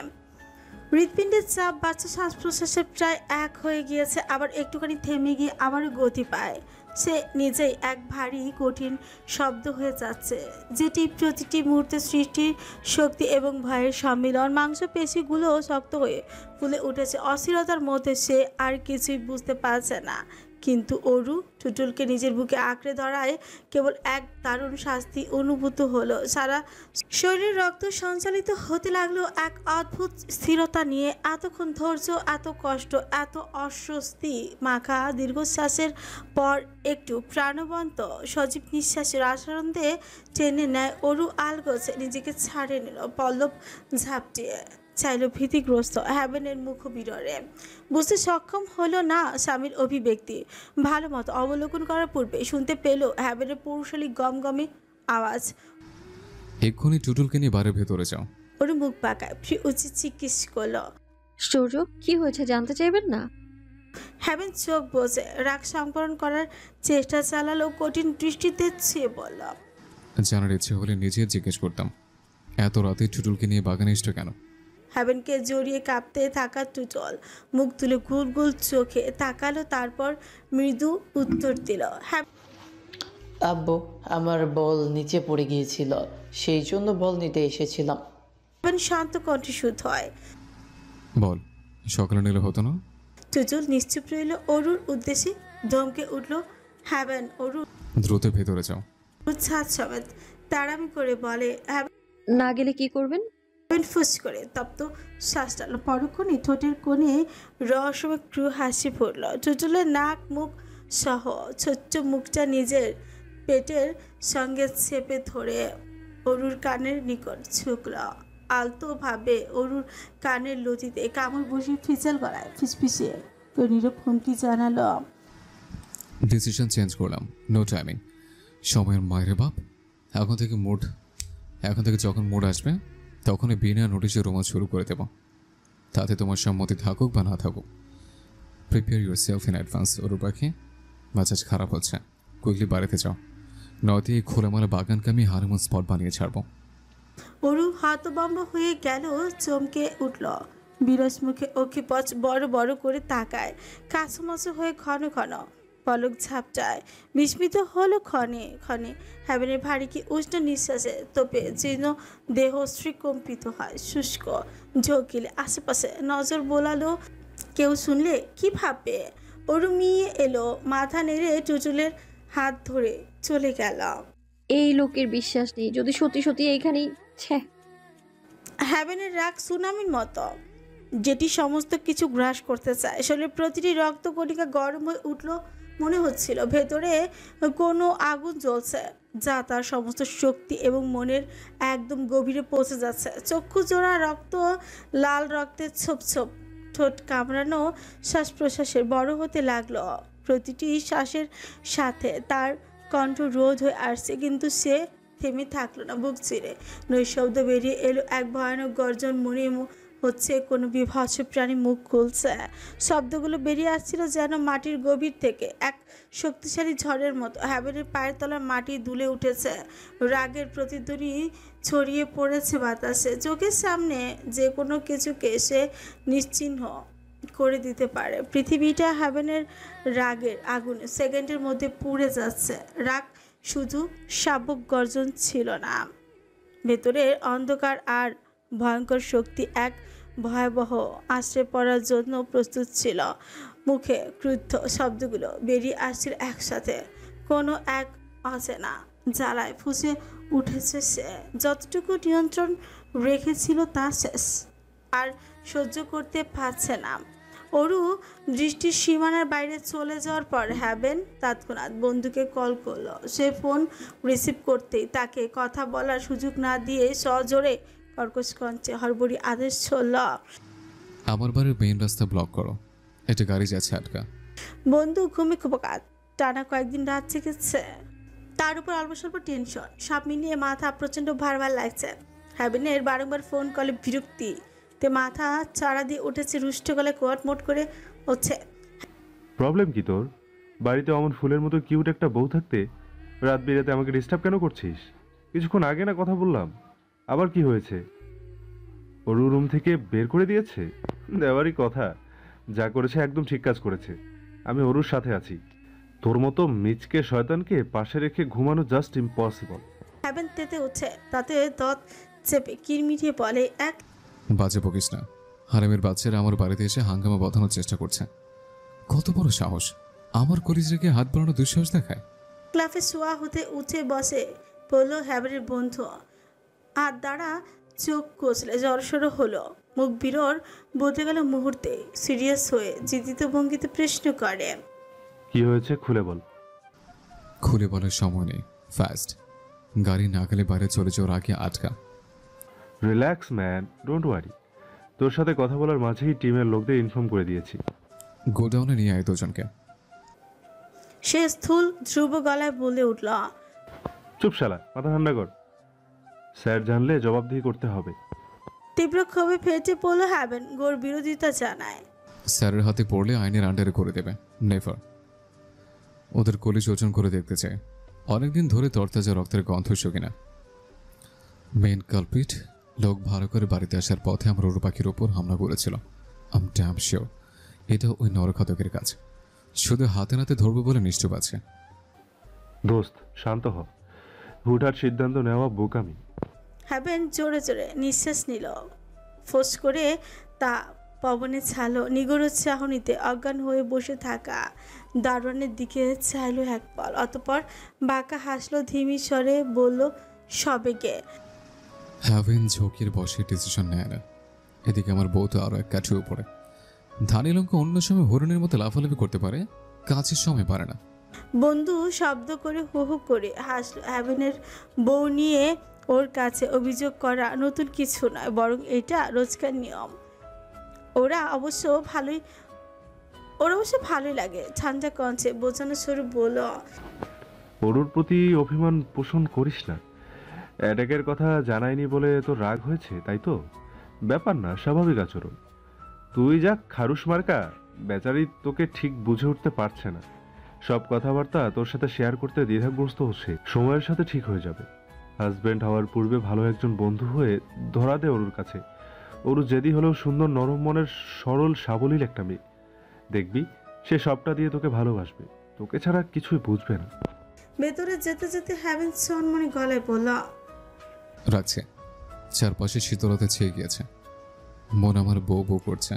হৃৎপিণ্ডের চাপ বাচ্চা, শ্বাস প্রশ্বাসে প্রায় এক হয়ে গিয়েছে। আবার একটুখানি থেমে গিয়ে আবারও গতি পায়। সে নিজেই এক ভারী কঠিন শব্দ হয়ে যাচ্ছে, যেটি প্রতিটি মুহূর্তে সৃষ্টির শক্তি এবং ভয়ের সম্মিলন। মাংসপেশিগুলোও শক্ত হয়ে ফুলে উঠেছে। অস্থিরতার মধ্যে সে আর কিছুই বুঝতে পারছে না। কিন্তু অরু টুটুলকে নিজের বুকে আঁকড়ে ধরায় কেবল এক দারুণ শাস্তি অনুভূত হলো। সারা শরীরের রক্ত সঞ্চালিত হতে লাগলো এক অদ্ভুত স্থিরতা নিয়ে। এতক্ষণ ধৈর্য, এত কষ্ট, এত অস্বস্তি মাখা দীর্ঘশ্বাসের পর একটু প্রাণবন্ত সজীব নিঃশ্বাসের আসারন্দে টেনে নেয়। অরু আলগোছে নিজেকে ছাড়ে নিল, পল্লব ঝাপটিয়ে চাইল ভীতিগ্রস্ত হ্যাভেনের মুখ বিররে। বুঝতে সক্ষম হলো না স্বামীর অভিব্যক্তি। ভালো মতো অবলোকন করার পূর্বে শুনতে পেল হ্যাভেনের পৌরুষালী গমগমে আওয়াজ, এক্ষুনি টুটুলকে নিয়ে বাড়ির ভেতরে যাও। ওর মুখ পাকায়, ফ্রি উচিত জিজ্ঞেস করলো, সূর্য কি হয়েছে জানতে চাইবেন না? হ্যাভেন চোখ বোঝে রাগ সংবরণ করার চেষ্টা চালালো, কঠিন দৃষ্টিতে চেয়ে বলল, জানার ইচ্ছে হলে নিজে জিজ্ঞেস করতাম, এত রাতে টুটুলকে নিয়ে বাগানে এসছো কেন? হ্যাভেনকে জড়িয়ে কাঁপতে থাকা টুটল মুখ তুলে গুল গুল চোখে তাকালো, তারপর মৃদু উত্তর দিল, আব্বু, আমার বল নিচে পড়ে গিয়েছিল, সেই জন্য বল নিতে এসেছিলাম। হ্যাভেন শান্ত কণ্ঠে শুদ্ধ হয়, বল সকালে নিলে হতো না? টুটুল নিশ্চুপ রইল। অরুর উদ্দেশ্যে ধমকে উঠল হ্যাভেন। অরুর দ্রুত ভেতরে যাও। ছাদ সমেত তাড়ামি করে বলে, না গেলে কি করবেন? হ্যাভেন ফুস করে তপ্ত শ্বাস টানল। পরক্ষণে ঠোঁটের কোণে রহস্যময় ক্রু হাসি ফুটল। টুটুলের নাক মুখ সহ ছোট্ট মুখটা নিজের পেটের সঙ্গে চেপে ধরে অরুর কানের নিকট ঝুঁকল। আলতোভাবে অরুর কানের লতিতে কামড় বসিয়ে ফিচেল গলায় ফিসফিসিয়ে নীরব হুমকি জানালো, ডিসিশন চেঞ্জ করলাম, নো টাইমিং। সময়ের মায়ের বাপ, এখন থেকে যখন মুড আসবে তখনই বিনা নোটিশে রোমান্স শুরু করে দেব। তাতে তোমার সম্মতি থাকুক বা না থাকুক। Prepare yourself in advance. ওর পাখি মেজাজ খারাপ হচ্ছে, কুইকলি বাড়িতে যাও, নয়তো এই খোলামেলা বাগানকে আমি হানিমুন স্পট বানিয়ে ছাড়বো। অরু হতভম্ব হয়ে গেল, চমকে উঠল। বিরস মুখে অক্ষিপচ বড় বড় করে তাকায়, কাছুমাছু হয়ে ঘন ঘন পলক ঝাপটায়। বিস্মিত হলো ক্ষণে ক্ষণে। হ্যাভেনের ভারী কি উষ্ণ নিঃশ্বাসে তোপে জীর্ণ দেহ শ্রীকম্পিত হয়, শুষ্ক ঝোঁকিলে আশেপাশে নজর বোলালো। কেউ শুনলে কি ভাববে? অরু মিয়ে এলো, মাথা নেড়ে টুটুলের হাত ধরে চলে গেল। এই লোকের বিশ্বাস নেই, যদি সত্যি সত্যি এইখানেই ছ্যা। হ্যাভেনের রাগ সুনামির মতো, যেটি সমস্ত কিছু গ্রাস করতে চায়। শরীরের প্রতিটি রক্ত কণিকা গরম হয়ে উঠল, মনে হচ্ছিল ভেতরে কোনো আগুন জ্বলছে, যা তার সমস্ত শক্তি এবং মনের একদম গভীরে পৌঁছে যাচ্ছে। চক্ষু জোড়া রক্ত, লাল রক্তের ছোপ ছোপ, ঠোঁট কামড়ানো, শ্বাস প্রশ্বাসের বড় হতে লাগলো। প্রতিটি শ্বাসের সাথে তার কণ্ঠ রোধ হয়ে আসছে, কিন্তু সে থেমে থাকলো না। বুক চিরে নৈশব্দ বেরিয়ে এলো, এক ভয়ানক গর্জন। মনে হচ্ছে কোনো বিভৎস প্রাণী মুখ খুলছে। শব্দগুলো বেরিয়ে আসছিল যেন মাটির গভীর থেকে, এক শক্তিশালী ঝড়ের মতো। হ্যাভেনের পায়ের তলার মাটি দুলে উঠেছে, রাগের প্রতিধ্বনি ছড়িয়ে পড়েছে বাতাসে। চোখের সামনে যে কোনো কিছুকে সে নিশ্চিহ্ন করে দিতে পারে। পৃথিবীটা হ্যাভেনের রাগের আগুনে সেকেন্ডের মধ্যে পুড়ে যাচ্ছে। রাগ শুধু শাবক গর্জন ছিল না, ভেতরের অন্ধকার আর ভয়ঙ্কর শক্তি এক ভয়াবহ আশ্রয় পড়ার জন্য প্রস্তুত ছিল। মুখে ক্রুদ্ধ শব্দগুলো বেরিয়ে আসছিল একসাথে, কোনো এক অচেনা জ্বালায় ফুঁসে উঠেছে সে। যতটুকু নিয়ন্ত্রণ রেখেছিল তা শেষ, আর সহ্য করতে পারছে না। অরু দৃষ্টির সীমানার বাইরে চলে যাওয়ার পর হ্যাভেন তৎক্ষণাৎ বন্ধুকে কল করলো। সে ফোন রিসিভ করতেই তাকে কথা বলার সুযোগ না দিয়ে সজোরে কর্কশ কণ্ঠে হড়বড়ি আদেশ ছড়ল, আমার বাড়ির মেইন রাস্তা ব্লক করো, এটা গাড়ি যাচ্ছে আটকা। বন্ধু ঘুমে কুপকাত, টানা কয়েকদিন রাত জেগেছে, তার উপর অল্প স্বল্প টেনশন, সব মিলিয়ে মাথা প্রচণ্ড ভার লাগছে। হ্যাভেনের বারংবার ফোন কলে বিরক্তি তে মাথা চাড়া দিয়ে উঠেছে, রুষ্ট গলায় কোয়াটমোট করে হচ্ছে। প্রবলেম কি তোর? বাড়িতে অমন ফুলের মতো কিউট একটা বউ থাকতে রাত বিরাতে আমাকে ডিস্টার্ব কেন করছিস? কিছুক্ষণ আগে না কথা বললাম, আবার কি হয়েছে? ওরু রুম থেকে বের করে দিয়েছে? দেওয়ারই কথা, যা করেছে একদম ঠিক কাজ করেছে। আমি ওরুর সাথে আছি। তোর মতো মিচকে শয়তানকে পাশে রেখে ঘুমানো জাস্ট ইম্পসিবল। হ্যাভেন তেতে উঠছে, তাতে দাঁত চেপে কিরমিটিয়ে বলে, এক বাজে বকিস না। হারামের বাচ্চারা আমার বাড়িতে এসে হাঙ্গামা বাঁধানোর চেষ্টা করছে। কত বড় সাহস, আমার কলিজ রেখে হাত বাড়ানো দুঃসাহস দেখায়। ক্লাফে শোয়া হতে উঠে বসে পড়ল হ্যাভেনের বন্ধু। হাত দ্বারা চোখ কষলে জড়সড় হলো, মুখ বিরর বদলে গেল মুহূর্তে। সিরিয়াস হয়ে জিদিত ভঙ্গিতে প্রশ্ন করে, কি হয়েছে খুলে বল। খুলে বলার সময় নেই, ফাস্ট। গাড়ি না গেলে বাইরে চলে যাওয়ার আগে আটকা। Relax man, don't worry. তোর সাথে কথা বলার মাঝেই টিমের লোকদের ইনফর্ম করে দিয়েছি। গোডাউনে নিয়ে আয় দুজনকে। সে স্থূল ধ্রুব গলায় বলে উঠল, চুপ শালা, মাথা ঠান্ডা কর। স্যার জানলে জবাবদিহি করতে হবে। তীব্র ক্ষোভে ফেটে পড়ল হ্যাভেন, গোর বিরোধিতা জানায়, স্যারের হাতে পড়লে আইনের আন্ডারে করে দেবে, নেভার। ওদের কলিজ ওজন করে দেখতে চাই অনেকদিন ধরে তরতাজা রক্তের গন্ধ কিনা। মেইন কালপ্রিট লোক ভাড়া করে বাড়িতে আসার পথে আমার ওর পাখির ওপর হামলা করেছিল। আম ড্যাম শিওর এটা ওই নরখাতকের কাজ। শুধু হাতে নাতে ধরবো বলে নিশ্চুপ আছে। দোস্ত শান্ত হ, হুটহাট সিদ্ধান্ত নেওয়া বোকামি। হ্যাভেন জোরে জোরে নিঃশ্বাস নিল, ফোঁস করে তা পবনে ছালো। নিগড় চাহনিতে অজ্ঞান হয়ে বসে থাকা দারোয়ানের দিকে চাইল এক পল, অতপর বাঁকা হাসলো, ধিমি স্বরে বলল সবেগে, হ্যাভেন ঝোঁকের বসে ডিসিশন নেয় না। এদিকে আমার বউ তো আরো এক কাঠি উপরে। ধানি লঙ্কা অন্য সময় হরিণের মতো লাফালাফি করতে পারে, কাজের সময় পারে না। বন্ধু শব্দ করে হু হু করে হাসলো। হ্যাভেনের বউ নিয়ে ওর কাছে অভিযোগ করা নতুন কিছু নয়, বরং এটা রোজকার নিয়ম। ওরা অবশ্য ভালোই লাগে। ঠান্ডা কঞ্চে বোঝানো স্বরূপ বলল, ওরুর প্রতি অভিমান পোষণ করিস না। অ্যাটাকের কথা জানায়নি বলে তোর রাগ হয়েছে, তাই তো? ব্যাপার না, স্বাভাবিক আচরণ। তুই যা খারুস মার্কা, বেচারি তোকে ঠিক বুঝে উঠতে পারছে না। সব কথাবার্তা তোর সাথে শেয়ার করতে দ্বিধাগ্রস্ত হচ্ছে। সময়ের সাথে ঠিক হয়ে যাবে। হাজব্যান্ড হওয়ার পূর্বে ভালো একজন বন্ধু হয়ে ধরা দে ওরুর কাছে। ওরু জেদি হলেও সুন্দর নরম মনের সরল সাবলীল একটা মেয়ে। দেখবি সে সবটা দিয়ে তোকে ভালোবাসবে, তোকে ছাড়া কিছুই বুঝবে না। ভেতরে যেতে যেতে হ্যাভেন সনমনে গলায় বলল, রাখছে। চারপাশে শীতলতা ছেয়ে গিয়েছে, মন আমার বউ বউ করছে।